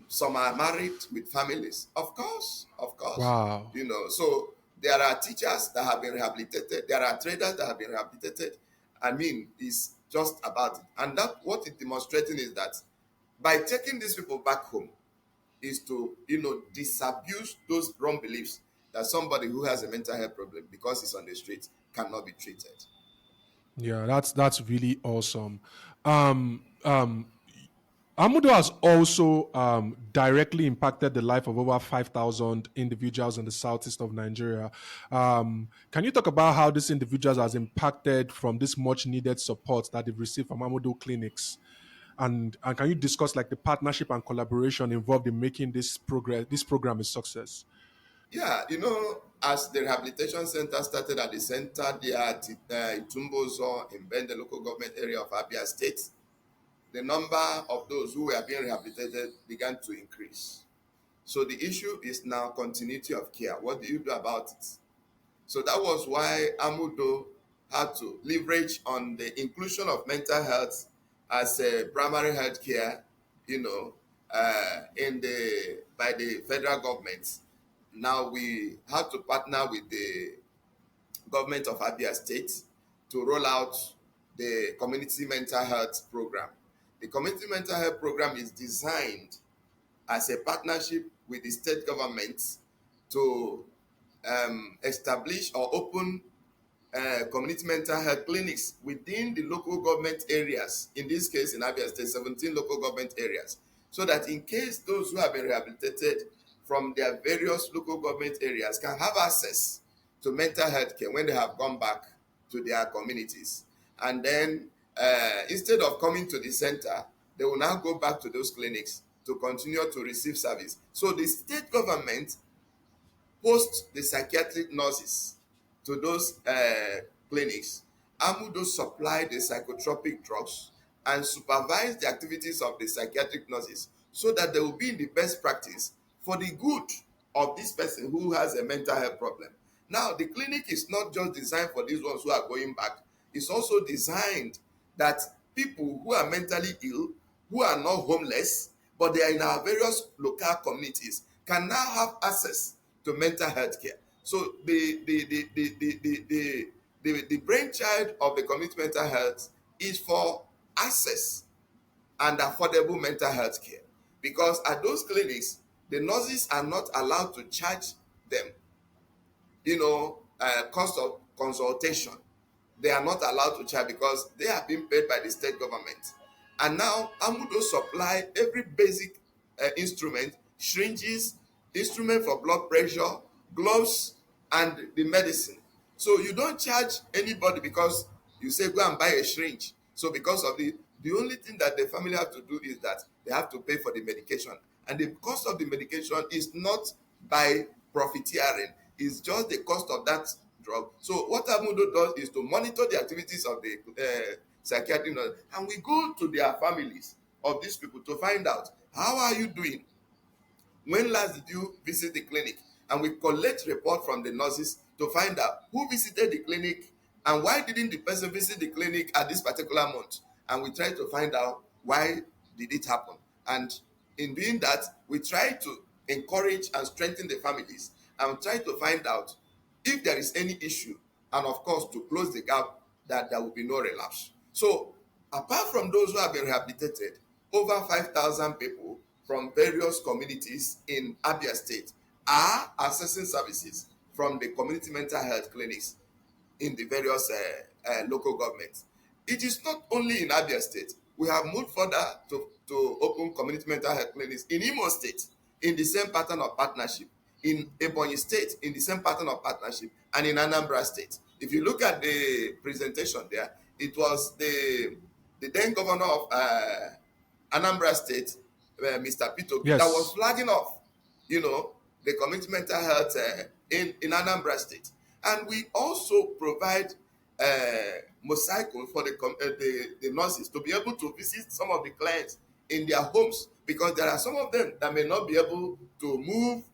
Some are married with families. Of course, Wow. So there are teachers that have been rehabilitated. There are traders that have been rehabilitated. I mean, it's just about it. And that what it's demonstrating is that by taking these people back home, is to disabuse those wrong beliefs that somebody who has a mental health problem because he's on the street cannot be treated. Yeah, that's really awesome. Amudo has also directly impacted the life of over 5,000 individuals in the southeast of Nigeria. Can you talk about how these individuals has impacted from this much needed support that they've received from Amudo clinics? And can you discuss like the partnership and collaboration involved in making this program a success? Yeah, as the rehabilitation center started at the center there at Itumbauzo in Bend, the local government area of Abia State, the number of those who were being rehabilitated began to increase. So the issue is now continuity of care. What do you do about it? So that was why Amudo had to leverage on the inclusion of mental health as a primary health care, in the by the federal government. Now we have to partner with the government of Abia State to roll out the community mental health program. The community mental health program is designed as a partnership with the state government to establish or open community mental health clinics within the local government areas. In this case, in Abia State, 17 local government areas, so that in case those who have been rehabilitated from their various local government areas can have access to mental health care when they have gone back to their communities. And then instead of coming to the center, they will now go back to those clinics to continue to receive service. So the state government post the psychiatric nurses to those clinics. Amudo supply the psychotropic drugs and supervise the activities of the psychiatric nurses so that they will be in the best practice for the good of this person who has a mental health problem. Now, the clinic is not just designed for these ones who are going back, it's also designed that people who are mentally ill, who are not homeless, but they are in our various local communities, can now have access to mental health care. So the brainchild of the community mental health is for access and affordable mental health care, because at those clinics the nurses are not allowed to charge them cost of consultation. They are not allowed to charge because they are being paid by the state government. And now Amudo supply every basic instrument, syringes, instrument for blood pressure, gloves, and the medicine. So you don't charge anybody because you say go and buy a syringe. So because of the only thing that the family have to do is that they have to pay for the medication. And the cost of the medication is not by profiteering, it's just the cost of that drug. So what Amudo does is to monitor the activities of the psychiatric nurse, and we go to their families of these people to find out how are you doing, when last did you visit the clinic, and we collect report from the nurses to find out who visited the clinic and why didn't the person visit the clinic at this particular month, and we try to find out why did it happen. And in doing that, we try to encourage and strengthen the families and try to find out if there is any issue, and of course to close the gap that there will be no relapse. So apart from those who have been rehabilitated, over 5,000 people from various communities in Abia State are accessing services from the community mental health clinics in the various local governments. It is not only in Abia State. We have moved further to open community mental health clinics in Imo State in the same pattern of partnership. in Ebonyi State in the same pattern of partnership, and in Anambra State. If you look at the presentation there, it was the then governor of Anambra State, Mr. Pitobi, that was Yes. flagging off, the community mental health in Anambra State. And we also provide motorcycles for the nurses to be able to visit some of the clients in their homes, because there are some of them that may not be able to move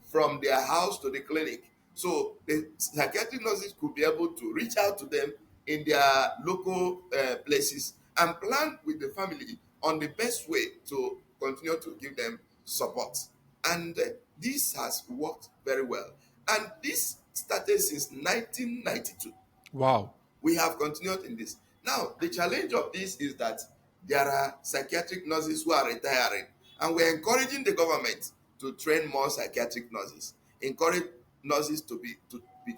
from their house to the clinic. So the psychiatric nurses could be able to reach out to them in their local places and plan with the family on the best way to continue to give them support. And this has worked very well. And this started since 1992. Wow. We have continued in this. Now, the challenge of this is that there are psychiatric nurses who are retiring, and we're encouraging the government to train more psychiatric nurses, encourage nurses to be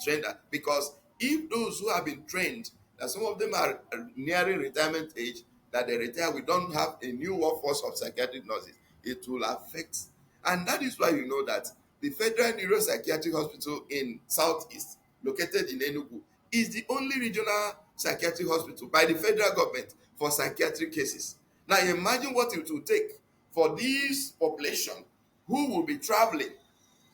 trained, because if those who have been trained, that some of them are nearing retirement age, that they retire, we don't have a new workforce of psychiatric nurses, it will affect. And that is why you know that the Federal Neuropsychiatric Hospital in Southeast, located in Enugu, is the only regional psychiatric hospital by the federal government for psychiatric cases. Now imagine what it will take for this population who will be traveling,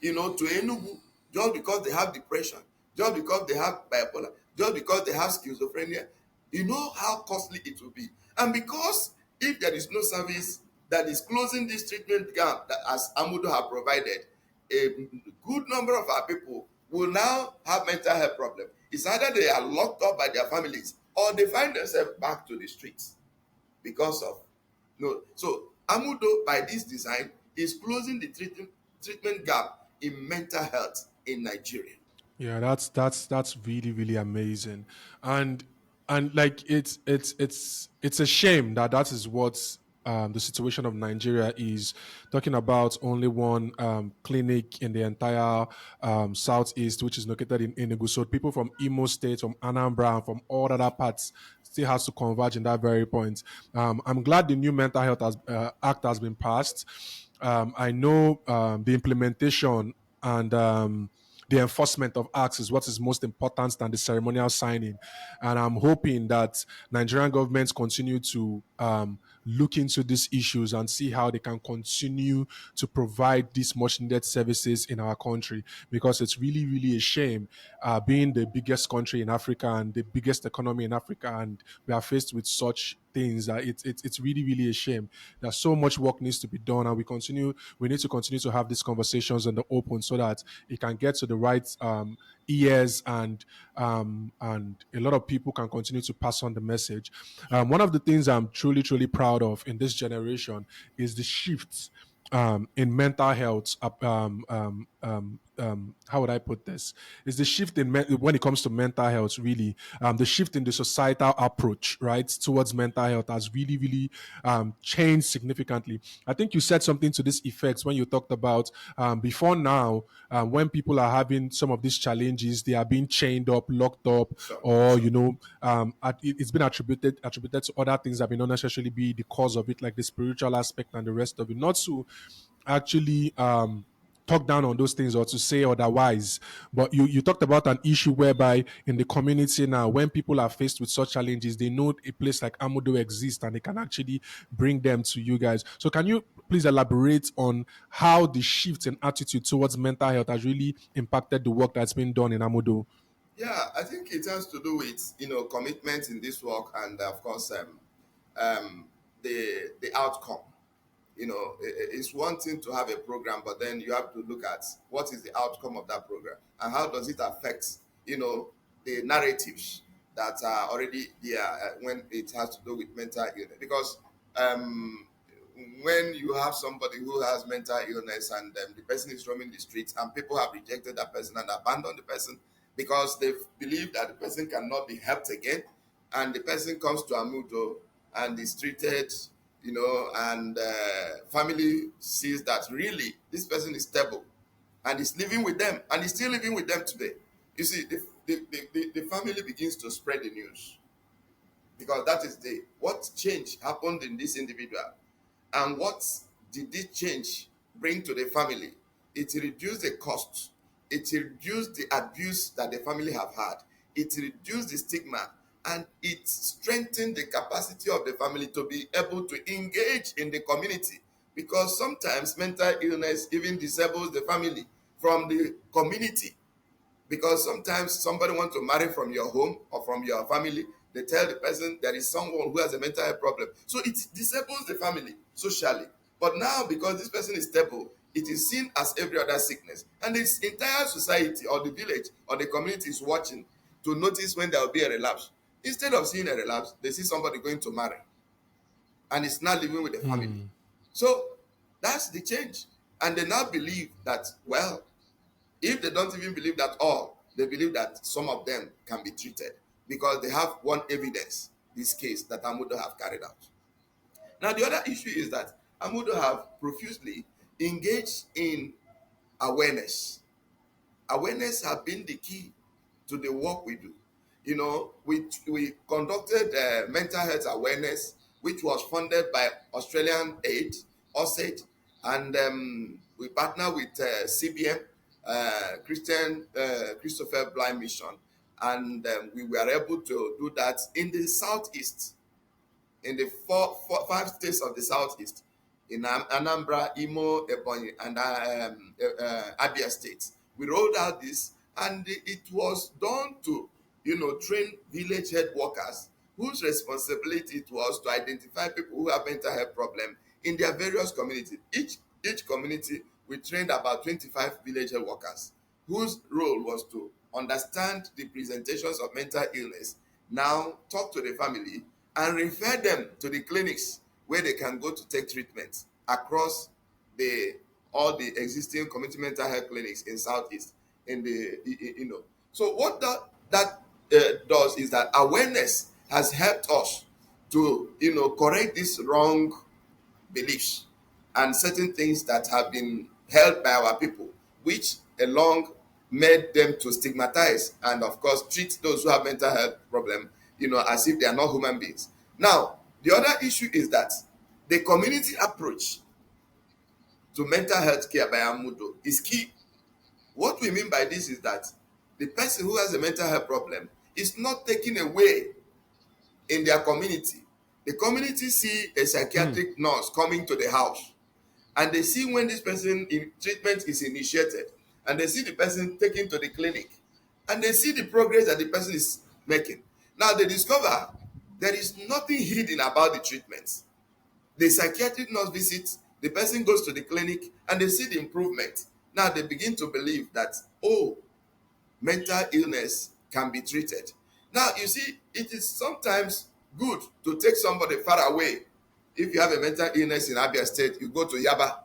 to Enugu, just because they have depression, just because they have bipolar, just because they have schizophrenia. You know how costly it will be. And because if there is no service that is closing this treatment gap that as Amaudo have provided, a good number of our people will now have mental health problems. It's either they are locked up by their families or they find themselves back to the streets because of no. So Amaudo, by this design, is closing the treatment gap in mental health in Nigeria. Yeah, that's really really amazing, and like it's a shame that that is what the situation of Nigeria is. Talking about only one clinic in the entire southeast, which is located in Enugu. So people from Imo State, from Anambra, and from all other parts still has to converge in that very point. I'm glad the new mental health act has been passed. I know the implementation and the enforcement of acts is what is most important than the ceremonial signing. And I'm hoping that Nigerian governments continue to look into these issues and see how they can continue to provide these much needed services in our country, because it's really, really a shame being the biggest country in Africa and the biggest economy in Africa, and we are faced with such things that it's really, really a shame. There's so much work needs to be done, and we need to continue to have these conversations in the open so that it can get to the right ears, and a lot of people can continue to pass on the message. One of the things I'm truly truly proud of in this generation is the shifts in mental health. How would I put this? Is the shift when it comes to mental health, really, the shift in the societal approach, right, towards mental health has really, really changed significantly. I think you said something to this effect when you talked about before now, when people are having some of these challenges, they are being chained up, locked up, Sure, or sure. it's been attributed to other things that may not necessarily be the cause of it, like the spiritual aspect and the rest of it. Not to actually talk down on those things or to say otherwise, but you talked about an issue whereby in the community now, when people are faced with such challenges, they know a place like Amaudo exists and they can actually bring them to you guys. So can you please elaborate on how the shift in attitude towards mental health has really impacted the work that's been done in Amaudo? Yeah, I think it has to do with commitment in this work, and of course the outcome. It's one thing to have a program, but then you have to look at what is the outcome of that program and how does it affect the narratives that are already there when it has to do with mental illness. Because um, when you have somebody who has mental illness and the person is roaming the streets and people have rejected that person and abandoned the person because they believe that the person cannot be helped again, and the person comes to Amudo and is treated, and family sees that really this person is stable and is living with them and is still living with them today. You see, the family begins to spread the news, because that is the what change happened in this individual, and what did this change bring to the family. it reduced the cost, it reduced the abuse that the family have had, it reduced the stigma, and it strengthened the capacity of the family to be able to engage in the community, because sometimes mental illness even disables the family from the community, because sometimes somebody wants to marry from your home or from your family. They tell the person there is someone who has a mental health problem, so it disables the family socially. But now, because this person is stable, it is seen as every other sickness, and this entire society or the village or the community is watching to notice when there will be a relapse. Instead of seeing a relapse, they see somebody going to marry and is now living with the family. Hmm. So that's the change. And they now believe that, well, if they don't even believe that all, they believe that some of them can be treated because they have one evidence, this case that Amaudo have carried out. Now, the other issue is that Amaudo have profusely engaged in awareness. Awareness have been the key to the work we do. We conducted mental health awareness, which was funded by Australian Aid, AusAid, and we partner with CBM, Christopher Blind Mission, and we were able to do that in the southeast, in the five states of the southeast, in Anambra, Imo, Ebonyi, and Abia states. We rolled out this, and it was done to, train village head workers whose responsibility it was to identify people who have mental health problem in their various communities. Each community, we trained about 25 village health workers whose role was to understand the presentations of mental illness, now talk to the family and refer them to the clinics where they can go to take treatment across the all the existing community mental health clinics in southeast, in the so what that does is that awareness has helped us to correct these wrong beliefs and certain things that have been held by our people, which along made them to stigmatize and of course treat those who have mental health problem, as if they are not human beings. Now, the other issue is that the community approach to mental health care by Amaudo is key. What we mean by this is that the person who has a mental health problem is not taken away in their community. The community see a Hmm. psychiatric nurse coming to the house, and they see when this person in treatment is initiated, and they see the person taken to the clinic, and they see the progress that the person is making. Now they discover there is nothing hidden about the treatments. The psychiatric nurse visits, the person goes to the clinic, and they see the improvement. Now they begin to believe that, oh, mental illness can be treated. Now, you see, it is sometimes good to take somebody far away. If you have a mental illness in Abia State, you go to Yaba.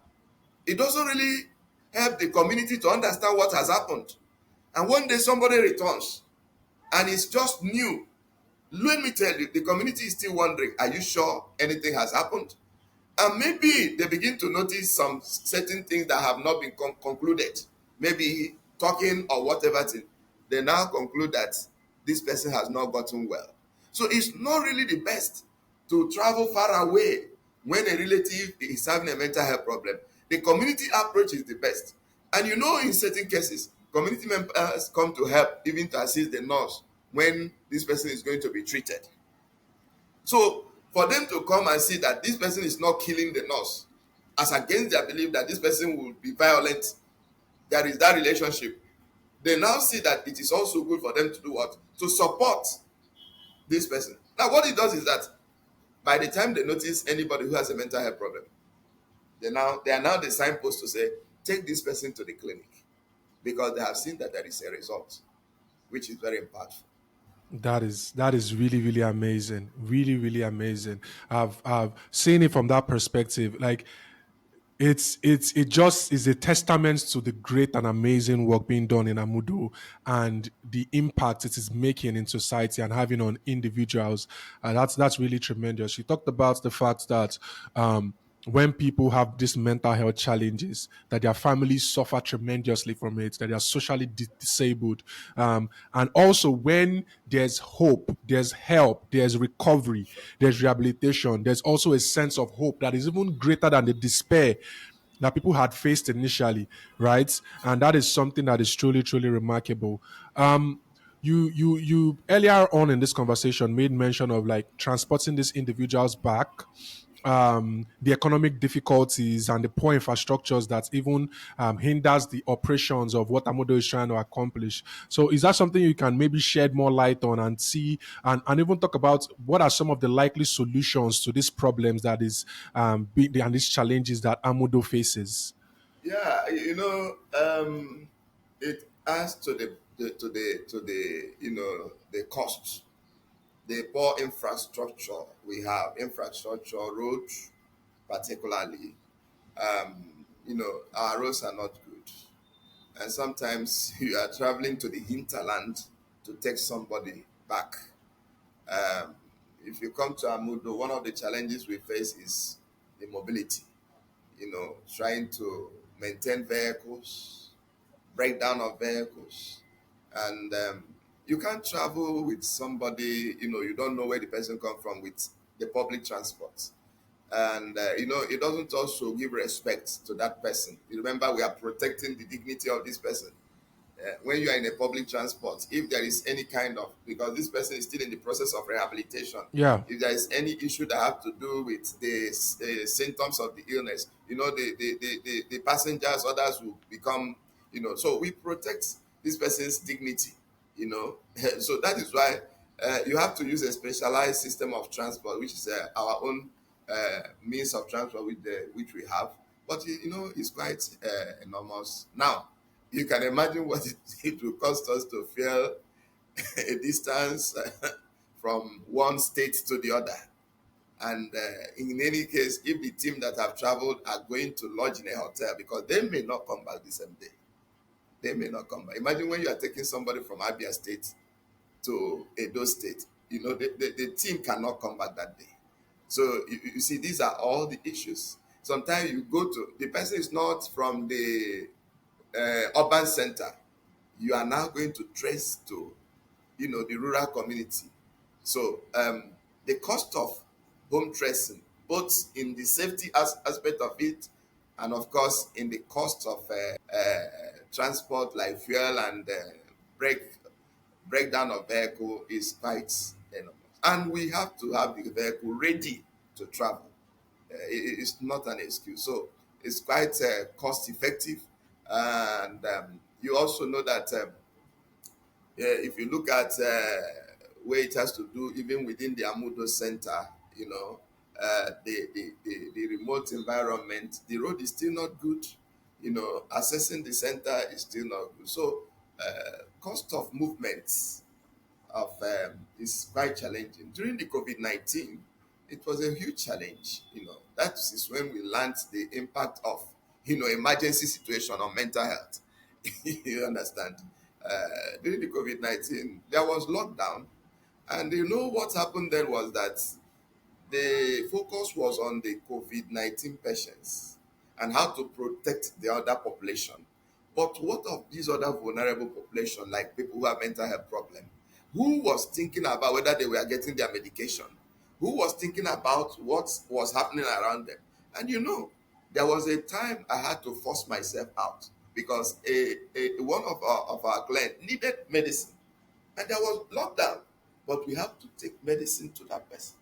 It doesn't really help the community to understand what has happened. And one day somebody returns and it's just new. Let me tell you, the community is still wondering, are you sure anything has happened? And maybe they begin to notice some certain things that have not been concluded, maybe talking or whatever thing. They now conclude that this person has not gotten well. So it's not really the best to travel far away when a relative is having a mental health problem. The community approach is the best. And in certain cases, community members come to help, even to assist the nurse when this person is going to be treated. So for them to come and see that this person is not killing the nurse, as against their belief that this person will be violent, there is that relationship. They now see that it is also good for them to do what? To support this person. Now, what it does is that by the time they notice anybody who has a mental health problem, they are now the signpost to say, take this person to the clinic, because they have seen that there is a result, which is very impactful. That is really really amazing, really really amazing. I've seen it from that perspective. Like it just is a testament to the great and amazing work being done in Amudu and the impact it is making in society and having on individuals. That's really tremendous. You talked about the fact that when people have these mental health challenges, that their families suffer tremendously from it, that they are socially disabled, and also when there's hope, there's help, there's recovery, there's rehabilitation, there's also a sense of hope that is even greater than the despair that people had faced initially, right? And that is something that is truly, truly remarkable. You earlier on in this conversation made mention of like transporting these individuals back, the economic difficulties and the poor infrastructures that even hinders the operations of what Amaudo is trying to accomplish. So is that something you can maybe shed more light on and see, and even talk about what are some of the likely solutions to these problems that is and these challenges that Amaudo faces? Yeah, it adds to the the cost, the poor infrastructure we have, infrastructure, roads particularly. Our roads are not good, and sometimes you are traveling to the hinterland to take somebody back. Um, if you come to Amudo, one of the challenges we face is the mobility. Trying to maintain vehicles, breakdown of vehicles, and you can't travel with somebody. You don't know where the person come from with the public transport, and it doesn't also give respect to that person. You remember, we are protecting the dignity of this person. When you are in a public transport, if there is any kind of, because this person is still in the process of rehabilitation, Yeah, if there is any issue that have to do with the symptoms of the illness, the passengers, others will become, so we protect this person's dignity, so that is why you have to use a specialized system of transport, which is our own means of transport which we have. But it's quite enormous. Now, you can imagine what it will cost us to fill a distance from one state to the other. And in any case, if the team that have traveled are going to lodge in a hotel, because they may not come back the same day, they may not come back. Imagine when you are taking somebody from Abia State to Edo State, the team cannot come back that day. So you see, these are all the issues. Sometimes you go to, the person is not from the urban center, you are now going to trace to the rural community. So the cost of home tracing, both in the safety aspect of it, and of course in the cost of transport like fuel and breakdown of vehicle, is quite enormous. And we have to have the vehicle ready to travel. It's not an excuse. So it's quite cost effective. And you also know that if you look at where it has to do, even within the Amudo Center, the remote environment, the road is still not good. Accessing the center is still not good. So, cost of movements of is quite challenging. During the COVID-19, it was a huge challenge. That is when we learned the impact of emergency situation on mental health. You understand? During the COVID-19, there was lockdown, and what happened then was that the focus was on the COVID-19 patients and how to protect the other population. But what of these other vulnerable population, like people who have mental health problem? Who was thinking about whether they were getting their medication? Who was thinking about what was happening around them? And there was a time I had to force myself out because one of our clients needed medicine, and there was lockdown, but we have to take medicine to that person.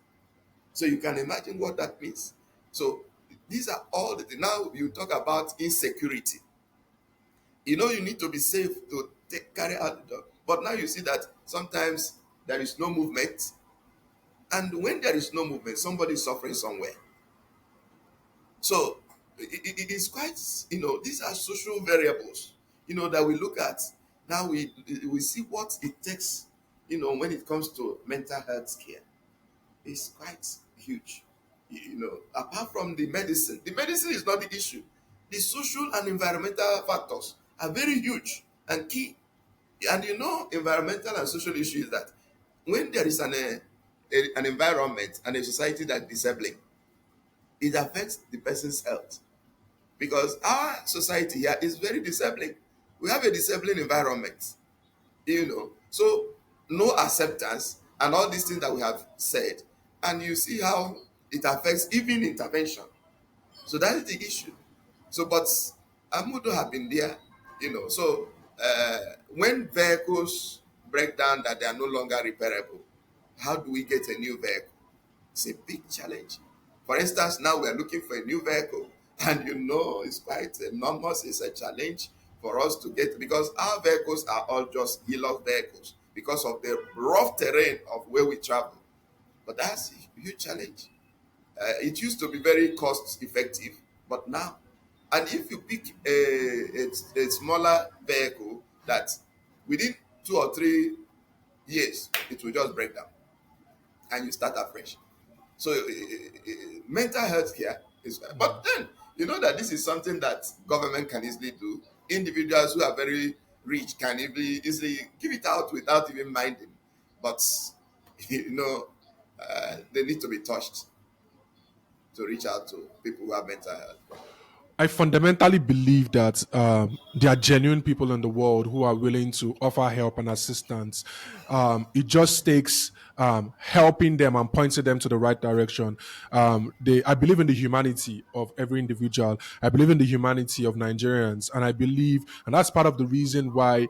So you can imagine what that means. So these are all the things. Now you talk about insecurity. You need to be safe to carry out the job. But now you see that sometimes there is no movement. And when there is no movement, somebody is suffering somewhere. So it is quite, these are social variables, that we look at. Now we see what it takes, when it comes to mental health care. It's quite huge. Apart from the medicine is not the issue. The social and environmental factors are very huge and key. And environmental and social issue is that when there is an environment and a society that is disabling, it affects the person's health. Because our society here is very disabling. We have a disabling environment, So no acceptance and all these things that we have said. And you see how it affects even intervention. So that is the issue. So, but Amaudo have been there, So, when vehicles break down that they are no longer repairable, how do we get a new vehicle? It's a big challenge. For instance, now we are looking for a new vehicle, and it's quite enormous. It's a challenge for us to get, because our vehicles are all just hillock vehicles because of the rough terrain of where we travel. But that's a huge challenge. It used to be very cost effective, but now, and if you pick a smaller vehicle that within 2 or 3 years it will just break down and you start afresh. So mental health care is, but then that this is something that government can easily do. Individuals who are very rich can easily give it out without even minding, but you know they need to be touched to reach out to people who have mental health problems. I fundamentally believe that there are genuine people in the world who are willing to offer help and assistance. It just takes helping them and pointing them to the right direction. I believe in the humanity of every individual. I believe in the humanity of Nigerians, and I believe, and that's part of the reason why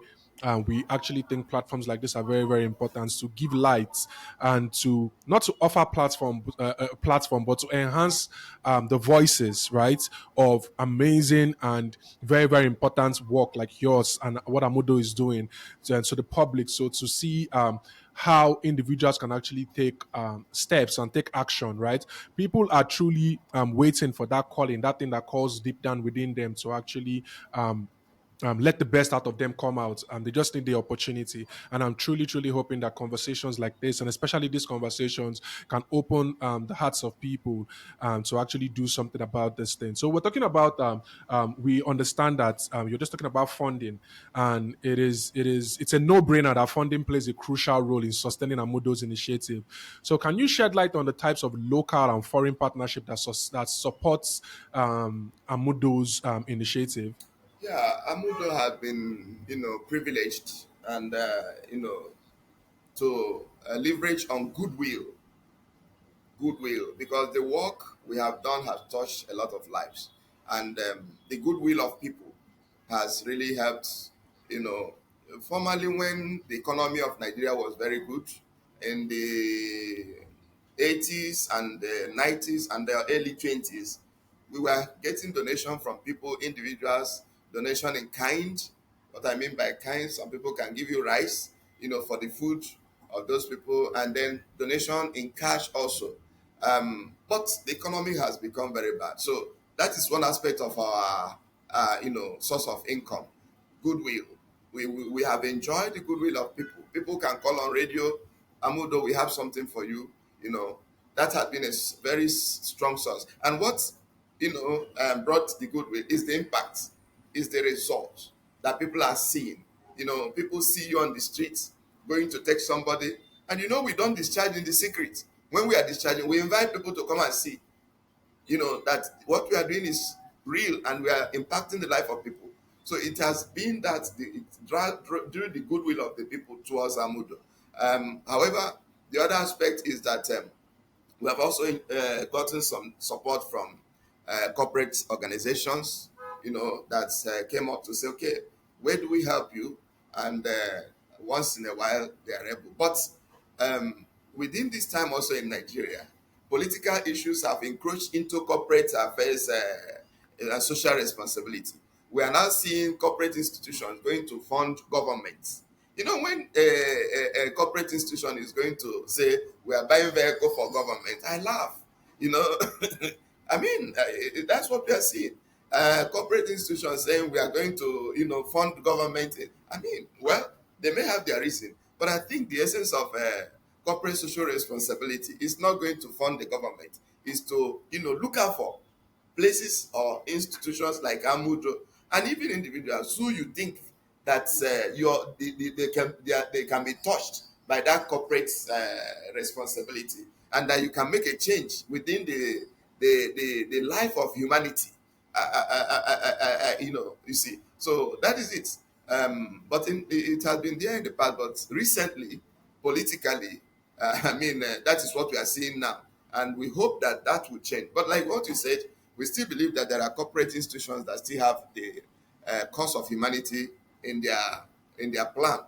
we actually think platforms like this are very, very important to give light and to not to offer platform, but to enhance the voices, right, of amazing and very, very important work like yours and what Amaudo is doing to the public. So to see how individuals can actually take steps and take action, right? People are truly waiting for that calling, that thing that calls deep down within them to actually let the best out of them come out. They just need the opportunity. And I'm truly, truly hoping that conversations like this, and especially these conversations, can open the hearts of people to actually do something about this thing. So we're talking about, we understand that you're just talking about funding, and it's a no-brainer that funding plays a crucial role in sustaining Amudo's initiative. So can you shed light on the types of local and foreign partnership that supports Amudo's initiative? Yeah, Amudo has been, privileged and, to leverage on goodwill, because the work we have done has touched a lot of lives, and the goodwill of people has really helped. You know, Formerly, when the economy of Nigeria was very good in the 80s and the 90s and the early 20s, we were getting donation from people, individuals, donation in kind. What I mean by kind, some people can give you rice, for the food of those people, and then donation in cash also. But the economy has become very bad. So that is one aspect of our, source of income, goodwill. We have enjoyed the goodwill of people. People can call on radio, Amudo, we have something for you. That has been a very strong source. And what brought the goodwill is the impact, is the result that people are seeing. People see you on the streets going to take somebody, and we don't discharge in the secret. When we are discharging, we invite people to come and see. That what we are doing is real and we are impacting the life of people. So it has been that drew the goodwill of the people towards Amudo. However, the other aspect is that we have also gotten some support from corporate organizations, that came up to say, okay, where do we help you? And once in a while, they are able. But within this time also in Nigeria, political issues have encroached into corporate affairs and social responsibility. We are now seeing corporate institutions going to fund governments. When a corporate institution is going to say we are buying vehicle for government, I laugh. You know, I mean, that's what we are seeing. Corporate institutions saying we are going to, fund government. I mean, well, they may have their reason, but I think the essence of corporate social responsibility is not going to fund the government. Is to, look out for places or institutions like Amudo, and even individuals who you think that they can be touched by that corporate responsibility, and that you can make a change within the life of humanity. You see. So that is it. But it has been there in the past, but recently, politically, that is what we are seeing now, and we hope that that will change. But like what you said, we still believe that there are corporate institutions that still have the cause of humanity in their plan,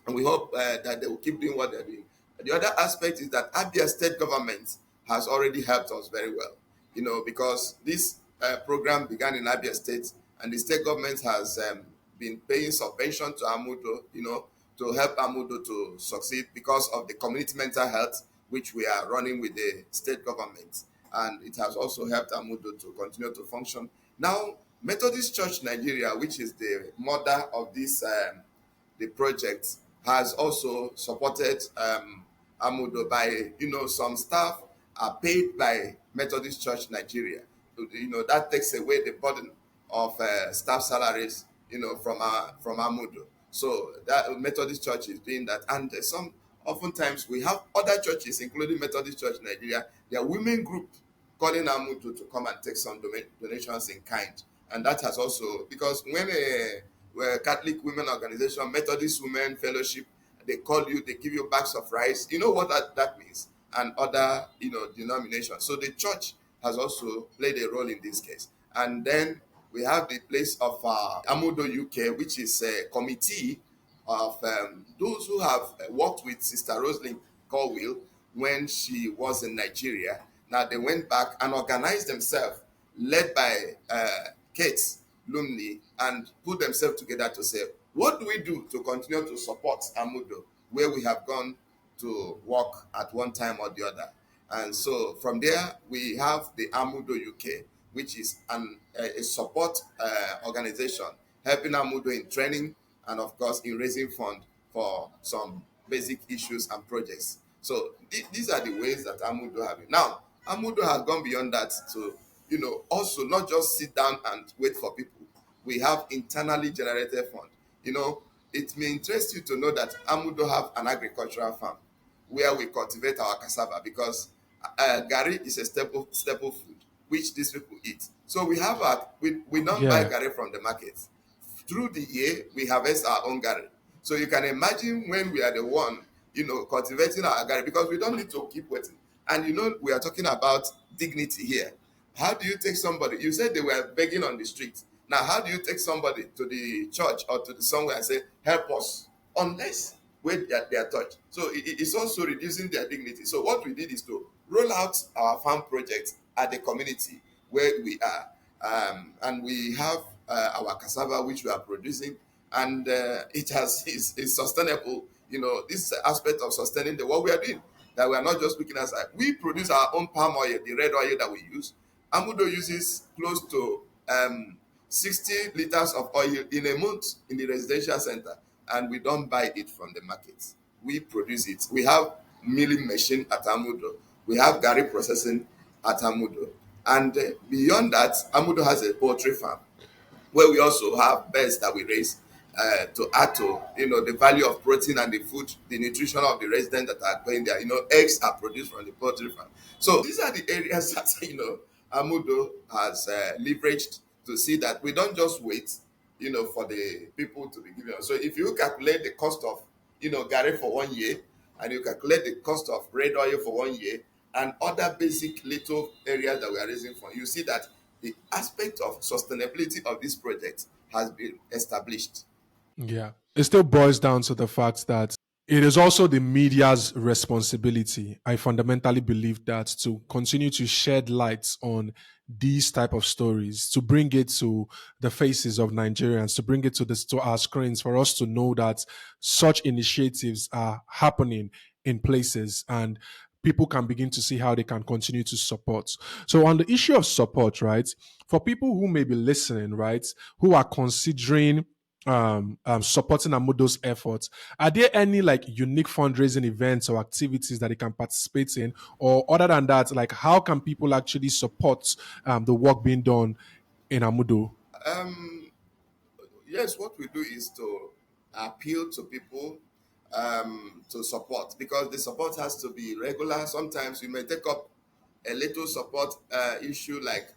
and we hope that they will keep doing what they're doing. The other aspect is that Abia state government has already helped us very well, because this program began in Abia state, and the state government has been paying subvention to Amudo, to help Amudo to succeed because of the community mental health, which we are running with the state government. And it has also helped Amudo to continue to function. Now, Methodist Church Nigeria, which is the mother of this the project, has also supported Amudo by, some staff are paid by Methodist Church Nigeria. That takes away the burden of staff salaries, from Amudo. So that Methodist Church is doing that, and oftentimes we have other churches, including Methodist Church Nigeria, their women group calling Amudo to come and take some donations in kind, and that has also, because when a Catholic women organization, Methodist Women Fellowship, they call you, they give you bags of rice. You know what that means, and other denominations. So the church has also played a role in this case. And then we have the place of Amaudo UK, which is a committee of those who have worked with Sister Rosalind Colwill when she was in Nigeria. Now they went back and organized themselves, led by Kate Lumley, and put themselves together to say, what do we do to continue to support Amudo, where we have gone to work at one time or the other? And so from there, we have the Amudo UK, which is a support organization helping Amudo in training and, of course, in raising funds for some basic issues and projects. So these are the ways that Amudo have it. Now, Amudo has gone beyond that to, also not just sit down and wait for people. We have internally generated fund. It may interest you to know that Amudo have an agricultural farm where we cultivate our cassava, because gari is a staple food which these people eat. So we don't buy Yeah. gari from the market. Through the year, we harvest our own gari. So you can imagine when we are the one, cultivating our gari, because we don't need to keep waiting. And we are talking about dignity here. How do you take somebody? You said they were begging on the street. Now, how do you take somebody to the church or to the somewhere and say, "Help us," unless when they are touched? So it's also reducing their dignity. So what we did is to roll out our farm project at the community where we are, and we have our cassava which we are producing, and it is sustainable. This aspect of sustaining the what we are doing, that we are not just looking outside. We produce our own palm oil, the red oil that we use. Amudo uses close to 60 liters of oil in a month in the residential center, and we don't buy it from the market. We produce it. We have milling machine at Amudo. We have gari processing at Amudo. And beyond that, Amudo has a poultry farm where we also have birds that we raise to add to the value of protein and the food, the nutrition of the residents that are going there. Eggs are produced from the poultry farm. So these are the areas that Amudo has leveraged to see that we don't just wait for the people to be given. So if you calculate the cost of gari for 1 year, and you calculate the cost of red oil for 1 year, and other basic little areas that we are raising for, you see that the aspect of sustainability of this project has been established. Yeah. It still boils down to the fact that it is also the media's responsibility. I fundamentally believe that, to continue to shed lights on these type of stories, to bring it to the faces of Nigerians, to bring it to our screens, for us to know that such initiatives are happening in places, and people can begin to see how they can continue to support. So on the issue of support, right, for people who may be listening, right, who are considering supporting Amudo's efforts, are there any like unique fundraising events or activities that they can participate in? Or other than that, like how can people actually support the work being done in Amudo? Um, yes, what we do is to appeal to people to support, because the support has to be regular. Sometimes we may take up a little support issue, like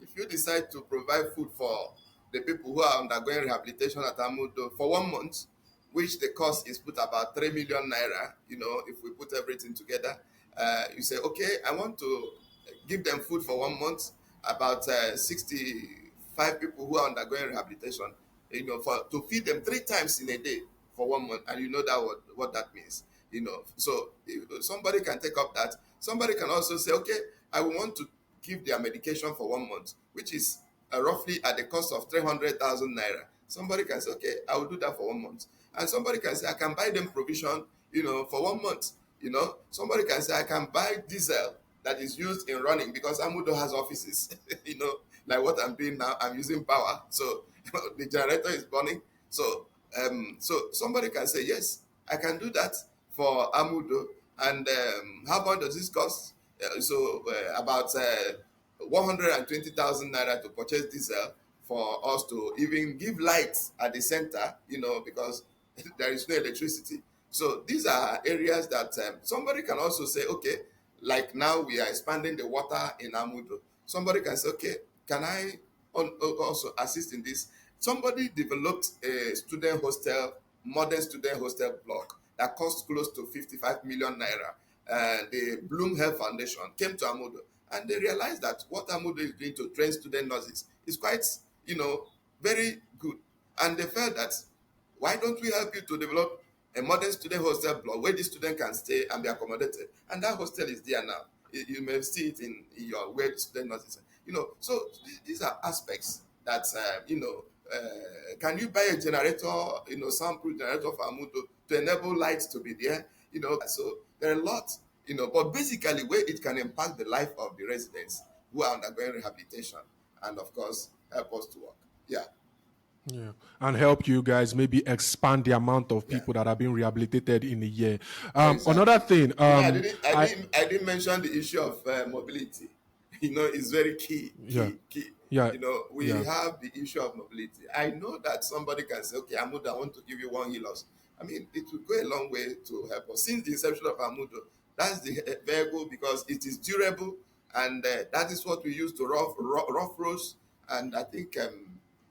if you decide to provide food for the people who are undergoing rehabilitation at Amudo for 1 month, which the cost is put about 3 million naira. If we put everything together, you say, okay, I want to give them food for 1 month, about 65 people who are undergoing rehabilitation, for to feed them 3 times in a day for 1 month, and you know that what that means. So somebody can take up that. Somebody can also say, okay, I want to give their medication for 1 month, which is roughly at the cost of 300,000 naira. Somebody can say, okay, I will do that for 1 month. And somebody can say, I can buy them provision, for 1 month. Somebody can say, I can buy diesel that is used in running, because Amudo has offices, like what I'm doing now, I'm using power. So the generator is burning. So somebody can say, yes, I can do that for Amudo. And how much does this cost? About 120,000 naira to purchase diesel for us to even give lights at the center, because there is no electricity. So these are areas that somebody can also say, okay, like now we are expanding the water in Amudo. Somebody can say, okay, can I also assist in this? Somebody developed a student hostel, modern student hostel block that cost close to 55 million naira. The Bloom Health Foundation came to Amudo, and they realized that what Amudo is doing to train student nurses is quite, very good. And they felt that, why don't we help you to develop a modern student hostel block where the student can stay and be accommodated? And that hostel is there now. You may see it in your where the student nurses. So these are aspects that can you buy a generator, soundproof generator for Amudo to enable lights to be there? So there are a lot, but basically where it can impact the life of the residents who are undergoing rehabilitation, and of course help us to work. Yeah, Yeah, and help you guys maybe expand the amount of yeah. people that are being rehabilitated in a year. Another Exactly. thing, I I didn't mention the issue of mobility. It's very key, yeah, key. yeah, We yeah, have the issue of mobility. I know that somebody can say, okay, Amudo, I want to give you 1 hilos. I mean, it will go a long way to help us. Since the inception of Amudo, that's the vehicle, because it is durable, and that is what we use to rough roads. And I think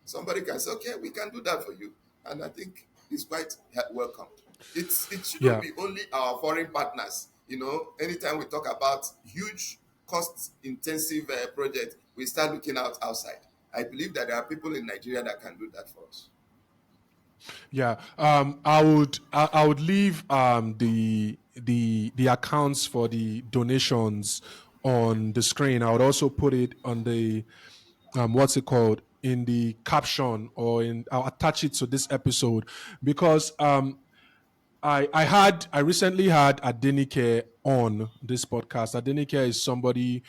somebody can say, okay, we can do that for you. And I think it's quite welcomed. It shouldn't yeah. be only our foreign partners. Anytime we talk about huge cost intensive project, we start looking outside. I believe that there are people in Nigeria that can do that for us. Yeah, I would leave the accounts for the donations on the screen. I would also put it on the what's it called, in the caption, or in I'll attach it to this episode, because I recently had Adenike on this podcast. Adenike is somebody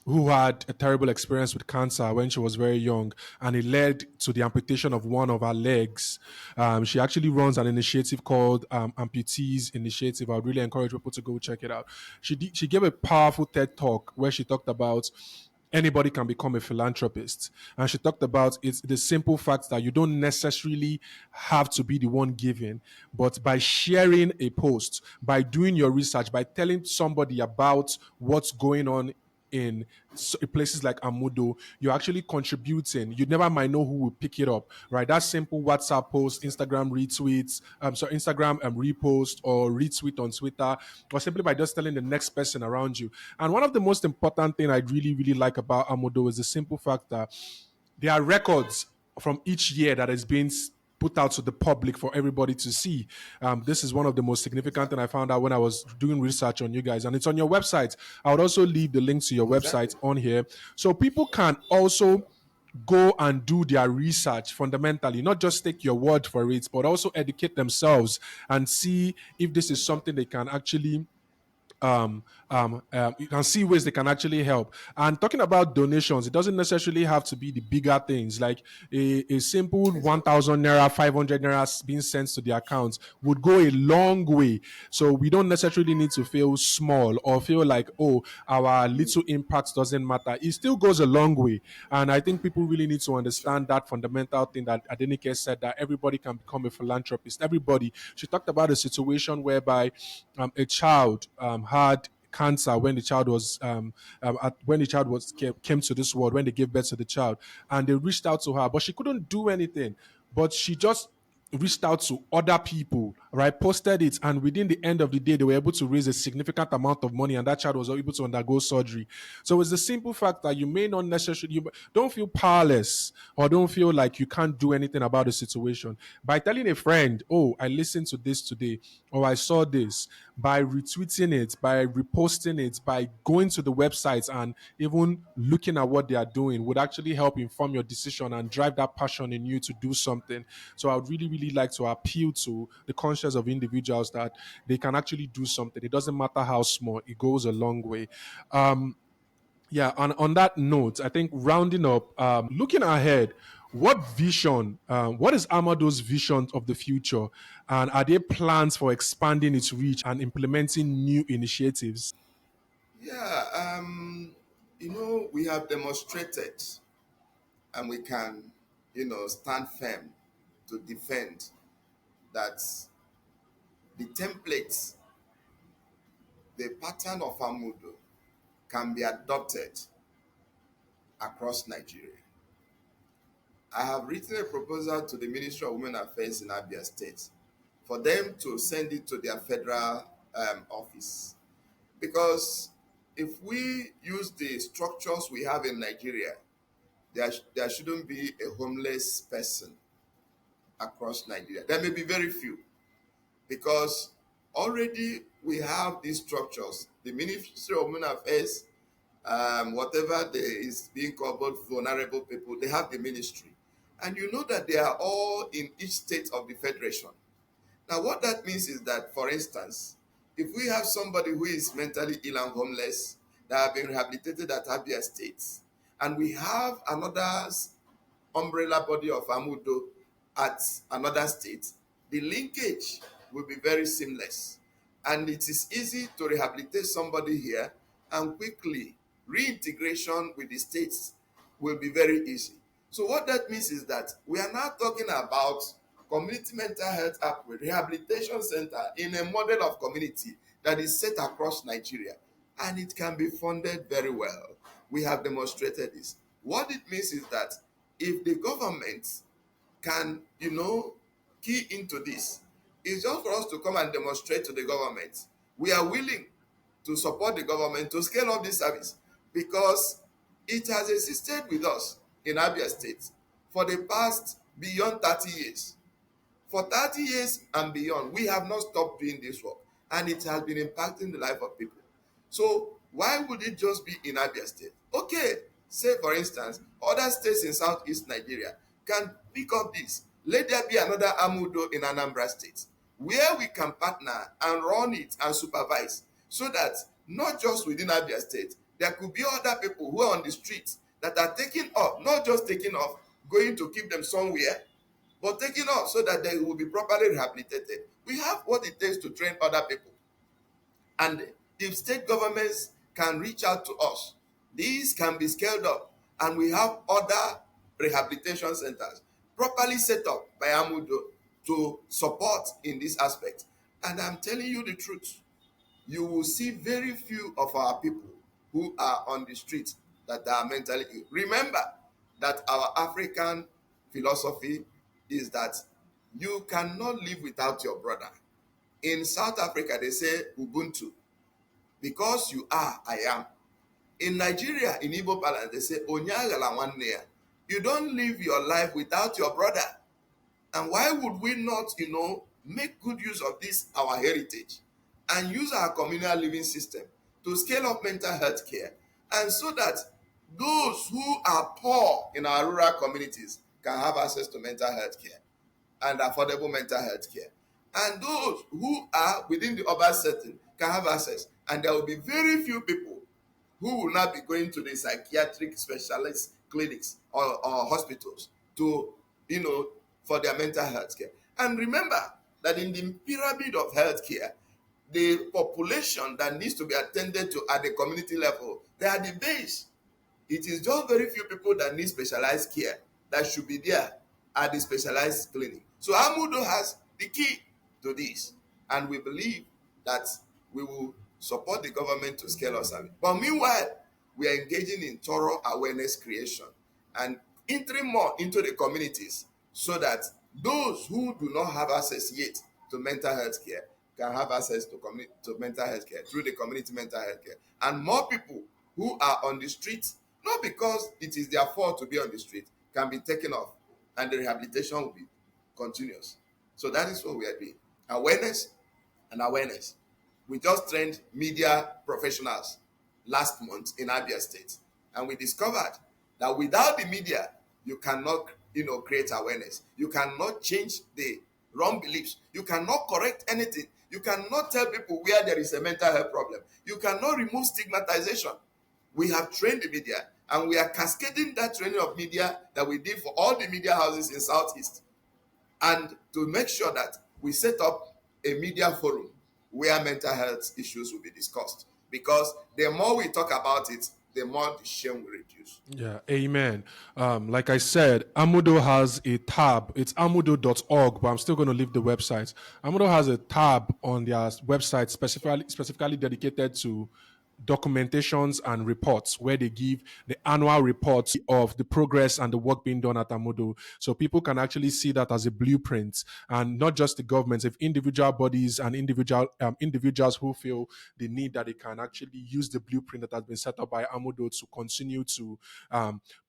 who had a terrible experience with cancer when she was very young, and it led to the amputation of one of her legs. She actually runs an initiative called Amputees Initiative. I would really encourage people to go check it out. She gave a powerful TED talk where she talked about anybody can become a philanthropist, and she talked about it's the simple fact that you don't necessarily have to be the one giving, but by sharing a post, by doing your research, by telling somebody about what's going on in places like Amudo, you're actually contributing. You never might know who will pick it up, right? That simple WhatsApp post, Instagram retweets, Instagram repost or retweet on Twitter, or simply by just telling the next person around you. And one of the most important thing I really, really like about Amudo is the simple fact that there are records from each year that is being put out to the public for everybody to see. This is one of the most significant thing Exactly. I found out when I was doing research on you guys, and it's on your website. I would also leave the link to your Exactly. website on here, so people can also go and do their research fundamentally, not just take your word for it, but also educate themselves and see if this is something Exactly. they can actually you can see ways they can actually help. And talking about donations, it doesn't necessarily have to be the bigger things. Like a simple Exactly. 1,000 naira, 500 naira being sent to the accounts would go a long way. So we don't necessarily need to feel small or feel like, oh, our little impact doesn't matter. It still goes a long way. And I think people really need to Sure. understand that fundamental thing that Adenike said, that everybody can become a philanthropist. Everybody. She talked about a situation whereby a child had cancer when the child was when the child was came to this world, when they gave birth to the child, and they reached out to her, but she couldn't do anything. But she just reached out to other people, right? Posted it, and within the end of the day, they were able to raise a significant amount of money, and that child was able to undergo surgery. So it's the simple fact that you may not necessarily, you don't feel powerless or don't feel like you can't do anything about the situation by telling a friend, "Oh, I listened to this today," or "I saw this," by retweeting it, by reposting it, by going to the websites and even looking at what they are doing would actually help inform your decision and drive that passion in you to do something. So I would really, really like to appeal to the conscience of individuals that they can actually do something. It doesn't matter how small, it goes a long way. Yeah, and on that note, I think rounding up, looking ahead, what is Amado's vision of the future? And are there plans for expanding its reach and implementing new initiatives? Yeah, we have demonstrated and we can, stand firm to defend that the templates, the pattern of Amudo can be adopted across Nigeria. I have written a proposal to the Ministry of Women Affairs in Abia State for them to send it to their federal office. Because if we use the structures we have in Nigeria, there shouldn't be a homeless person across Nigeria. There may be very few because already we have these structures. The Ministry of Women Affairs, whatever is being called both vulnerable people, they have the ministry. And you know that they are all in each state of the federation. Now, what that means is that, for instance, if we have somebody who is mentally ill and homeless that have been rehabilitated at Abia State, and we have another umbrella body of Amudo at another state, the linkage will be very seamless. And it is easy to rehabilitate somebody here, and quickly reintegration with the states will be very easy. So what that means is that we are now talking about community mental health app with rehabilitation center in a model of community that is set across Nigeria, and it can be funded very well. We have demonstrated this. What it means is that if the government can, key into this, it's just for us to come and demonstrate to the government we are willing to support the government to scale up this service, because it has existed with us in Abia State for the past beyond 30 years. For 30 years and beyond, we have not stopped doing this work, and it has been impacting the life of people. So why would it just be in Abia State? Okay, say for instance, other states in Southeast Nigeria can pick up this. Let there be another Amudo in Anambra State where we can partner and run it and supervise, so that not just within Abia State, there could be other people who are on the streets that are taking off, not just taking off, going to keep them somewhere, but taking off so that they will be properly rehabilitated. We have what it takes to train other people. And if state governments can reach out to us, these can be scaled up, and we have other rehabilitation centers properly set up by Amudo to support in this aspect. And I'm telling you the truth, you will see very few of our people who are on the street that are mentally ill. Remember that our African philosophy is that you cannot live without your brother. In South Africa, they say Ubuntu. Because you are, I am. In Nigeria, in Igbo parlance, they say Onyagala Nwanne. You don't live your life without your brother. And why would we not, make good use of this, our heritage, and use our communal living system to scale up mental health care, and so that those who are poor in our rural communities can have access to mental health care and affordable mental health care. And those who are within the urban setting can have access. And there will be very few people who will not be going to the psychiatric specialist clinics or hospitals to, for their mental health care. And remember that in the pyramid of health care, the population that needs to be attended to at the community level, they are the base. It is just very few people that need specialized care that should be there at the specialized clinic. So Amudo has the key to this, and we believe that we will support the government to scale us up. But meanwhile, we are engaging in thorough awareness creation and entering more into the communities, so that Those who do not have access yet to mental health care can have access to mental health care through the community mental health care. And more people who are on the street, not because it is their fault to be on the street, can be taken off, and the rehabilitation will be continuous. So that is what we are doing. Awareness and awareness. We just trained media professionals last month in Abia State, and we discovered that without the media, you cannot, create awareness. You cannot change the wrong beliefs. You cannot correct anything. You cannot tell people where there is a mental health problem. You cannot remove stigmatization. We have trained the media, and we are cascading that training of media that we did for all the media houses in Southeast, and to make sure that we set up a media forum where mental health issues will be discussed. Because the more we talk about it, the more the shame will reduce. Yeah, amen. Like I said, Amaudo has a tab. It's amaudo.org, but I'm still going to leave the website. Amaudo has a tab on their website specifically dedicated to documentations and reports, where they give the annual reports of the progress and the work being done at Amaudo. So people can actually see that as a blueprint, and not just the governments, if individual bodies and individuals who feel the need, that they can actually use the blueprint that has been set up by Amaudo to continue to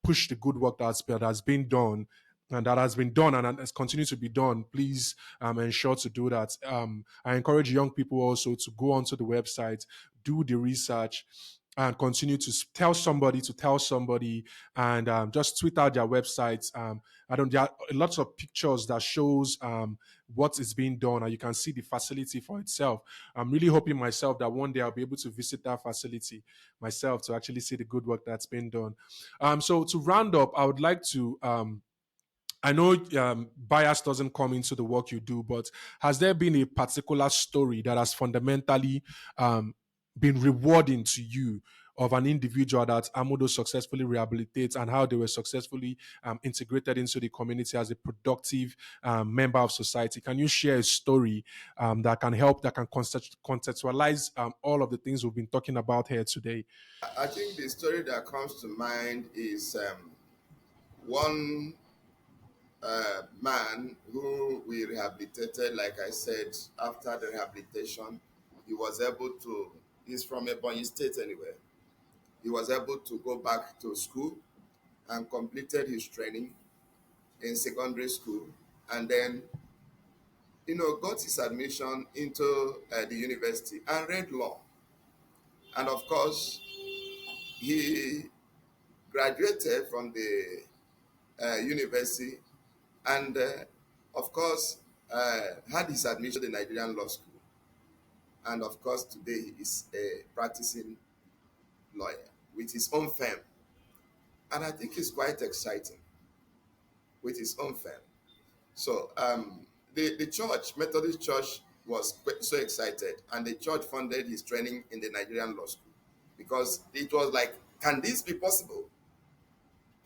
push the good work that has been done, and that has been done and has continued to be done. Please ensure to do that. I encourage young people also to go onto the website, do the research, and continue to tell somebody, and just tweet out their websites. I don't. There are lots of pictures that shows what is being done, and you can see the facility for itself. I'm really hoping myself that one day I'll be able to visit that facility myself to actually see the good work that's been done. So to round up, I would like to. I know bias doesn't come into the work you do, but has there been a particular story that has fundamentally been rewarding to you, of an individual that Amaudo successfully rehabilitates, and how they were successfully integrated into the community as a productive member of society? Can you share a story that can help, that can contextualize all of the things we've been talking about here today? I think the story that comes to mind is one man who we rehabilitated. Like I said, after the rehabilitation, he was able to, he's from Ebonyi State anyway. He was able to go back to school and completed his training in secondary school, and then got his admission into the university and read law. And of course, he graduated from the university, and of course, had his admission to the Nigerian law school. And of course, today he is a practicing lawyer with his own firm. And I think it's quite exciting with his own firm. So the church, Methodist Church, was so excited, and the church funded his training in the Nigerian law school, because it was like, can this be possible?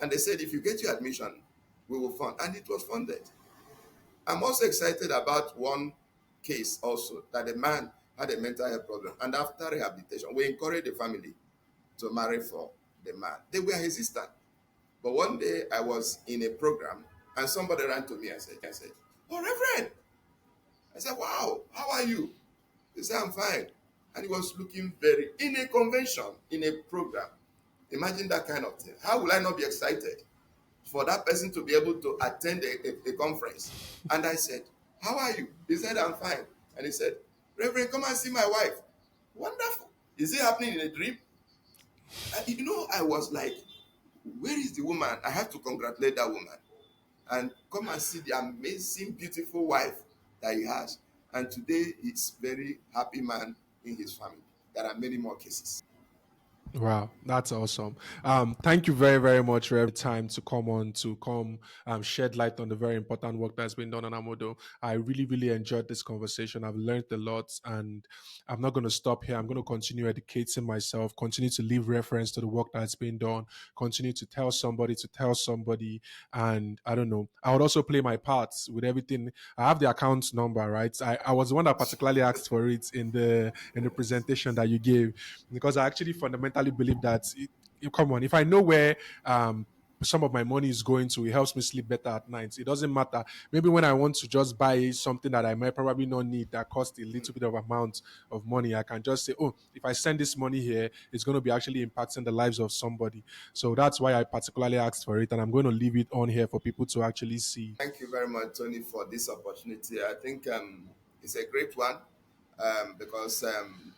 And they said, if you get your admission, we will fund. And it was funded. I'm also excited about one case also, that the man had a mental health problem. And after rehabilitation, we encouraged the family to marry for the man. They were hesitant. But one day I was in a program, and somebody ran to me and said, "Oh, Reverend." I said, "Wow, how are you?" He said, "I'm fine." And he was looking very, in a convention, in a program. Imagine that kind of thing. How will I not be excited for that person to be able to attend a conference? And I said, "How are you?" He said, "I'm fine." And he said, "Reverend, come and see my wife." Wonderful. Is it happening in a dream? And I was like, where is the woman? I have to congratulate that woman and come and see the amazing, beautiful wife that he has. And today, he's very happy man in his family. There are many more cases. Wow, that's awesome. Thank you very, very much for every time to come on, to come shed light on the very important work that's been done on Amodo. I really, really enjoyed this conversation. I've learned a lot, and I'm not going to stop here. I'm going to continue educating myself, continue to leave reference to the work that's been done, continue to tell somebody, and I don't know. I would also play my parts with everything. I have the account number, right? I was the one that particularly asked for it in the presentation that you gave, because I actually fundamentally believe that come on, if I know where some of my money is going to. It helps me sleep better at night. It doesn't matter. Maybe when I want to just buy something that I might probably not need that costs a little bit of amount of money, I can just say, oh, if I send this money here, it's going to be actually impacting the lives of somebody. So that's why I particularly asked for it, and I'm going to leave it on here for people to actually see. Thank you very much, Tony, for this opportunity. I think it's a great one because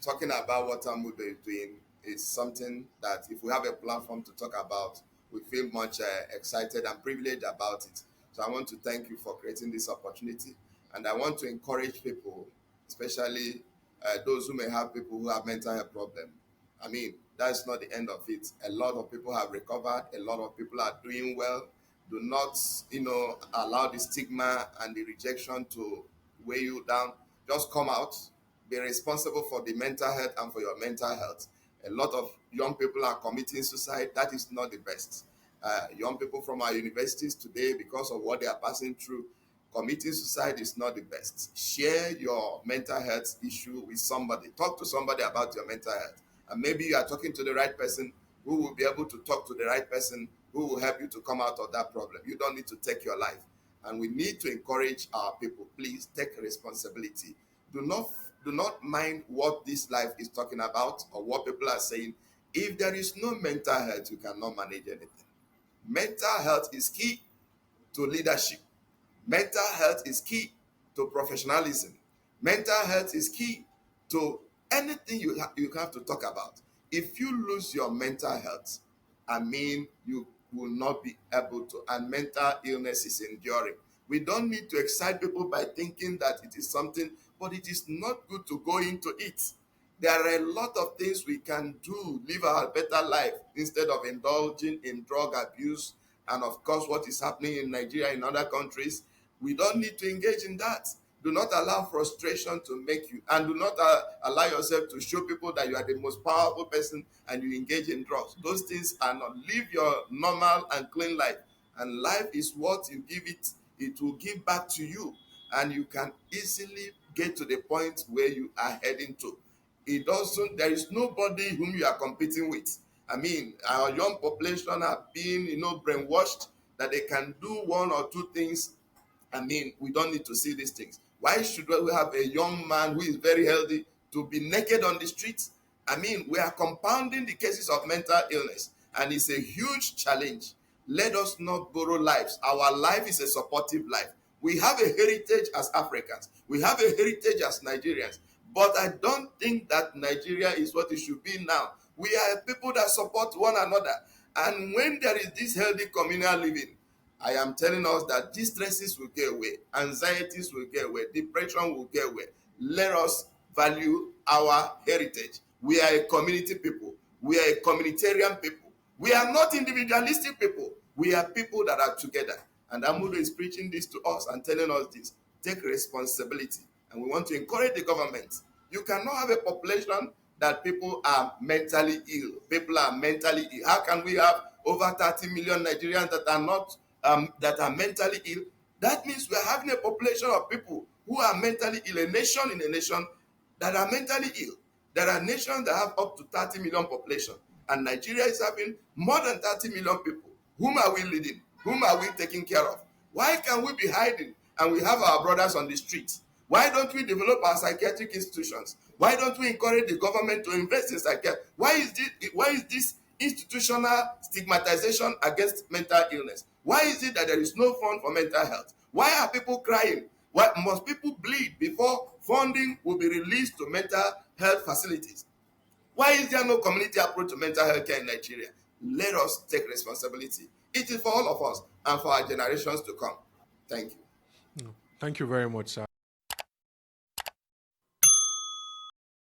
talking about what Amaudo is doing is something that if we have a platform to talk about, we feel much excited and privileged about it. So I want to thank you for creating this opportunity. And I want to encourage people, especially those who may have people who have mental health problems. I mean, that's not the end of it. A lot of people have recovered. A lot of people are doing well. Do not, allow the stigma and the rejection to weigh you down. Just come out. Be responsible for the mental health and for your mental health. A lot of young people are committing suicide. That is not the best. Young people from our universities today, because of what they are passing through, committing suicide is not the best. Share your mental health issue with somebody. Talk to somebody about your mental health. And maybe you are talking to the right person who will be able to talk to the right person who will help you to come out of that problem. You don't need to take your life. And we need to encourage our people. Please take responsibility. Do not do not mind what this life is talking about or what people are saying. If there is no mental health, you cannot manage anything. Mental health is key to leadership. Mental health is key to professionalism. Mental health is key to anything you have to talk about. If you lose your mental health, I mean, you will not be able to, and mental illness is enduring. We don't need to excite people by thinking that it is something, but it is not good to go into it. There are a lot of things we can do, live our better life instead of indulging in drug abuse and, of course, what is happening in Nigeria and other countries. We don't need to engage in that. Do not allow frustration to make you, and do not allow yourself to show people that you are the most powerful person and you engage in drugs. Those things are not. Live your normal and clean life. And life is what you give it, it will give back to you. And you can easily get to the point where you are heading to. It doesn't, there is nobody whom you are competing with. I mean, our young population have been, brainwashed that they can do one or two things. I mean, we don't need to see these things. Why should we have a young man who is very healthy to be naked on the streets? I mean, we are compounding the cases of mental illness, and it's a huge challenge. Let us not borrow lives. Our life is a supportive life. We have a heritage as Africans, we have a heritage as Nigerians, but I don't think that Nigeria is what it should be now. We are people that support one another. And when there is this healthy communal living, I am telling us that these stresses will get away, anxieties will get away, depression will get away. Let us value our heritage. We are a community people. We are a communitarian people. We are not individualistic people. We are people that are together. And Amaudo is preaching this to us and telling us this. Take responsibility. And we want to encourage the government. You cannot have a population that people are mentally ill. People are mentally ill. How can we have over 30 million Nigerians that are not that are mentally ill? That means we are having a population of people who are mentally ill. A nation in a nation that are mentally ill. There are nations that have up to 30 million population, and Nigeria is having more than 30 million people. Whom are we leading? Whom are we taking care of? Why can we be hiding and we have our brothers on the streets? Why don't we develop our psychiatric institutions? Why don't we encourage the government to invest in psychiatry? Why is this institutional stigmatization against mental illness? Why is it that there is no fund for mental health? Why are people crying? Why must people bleed before funding will be released to mental health facilities? Why is there no community approach to mental health care in Nigeria? Let us take responsibility. It is for all of us and for our generations to come. Thank you. Thank you very much, sir.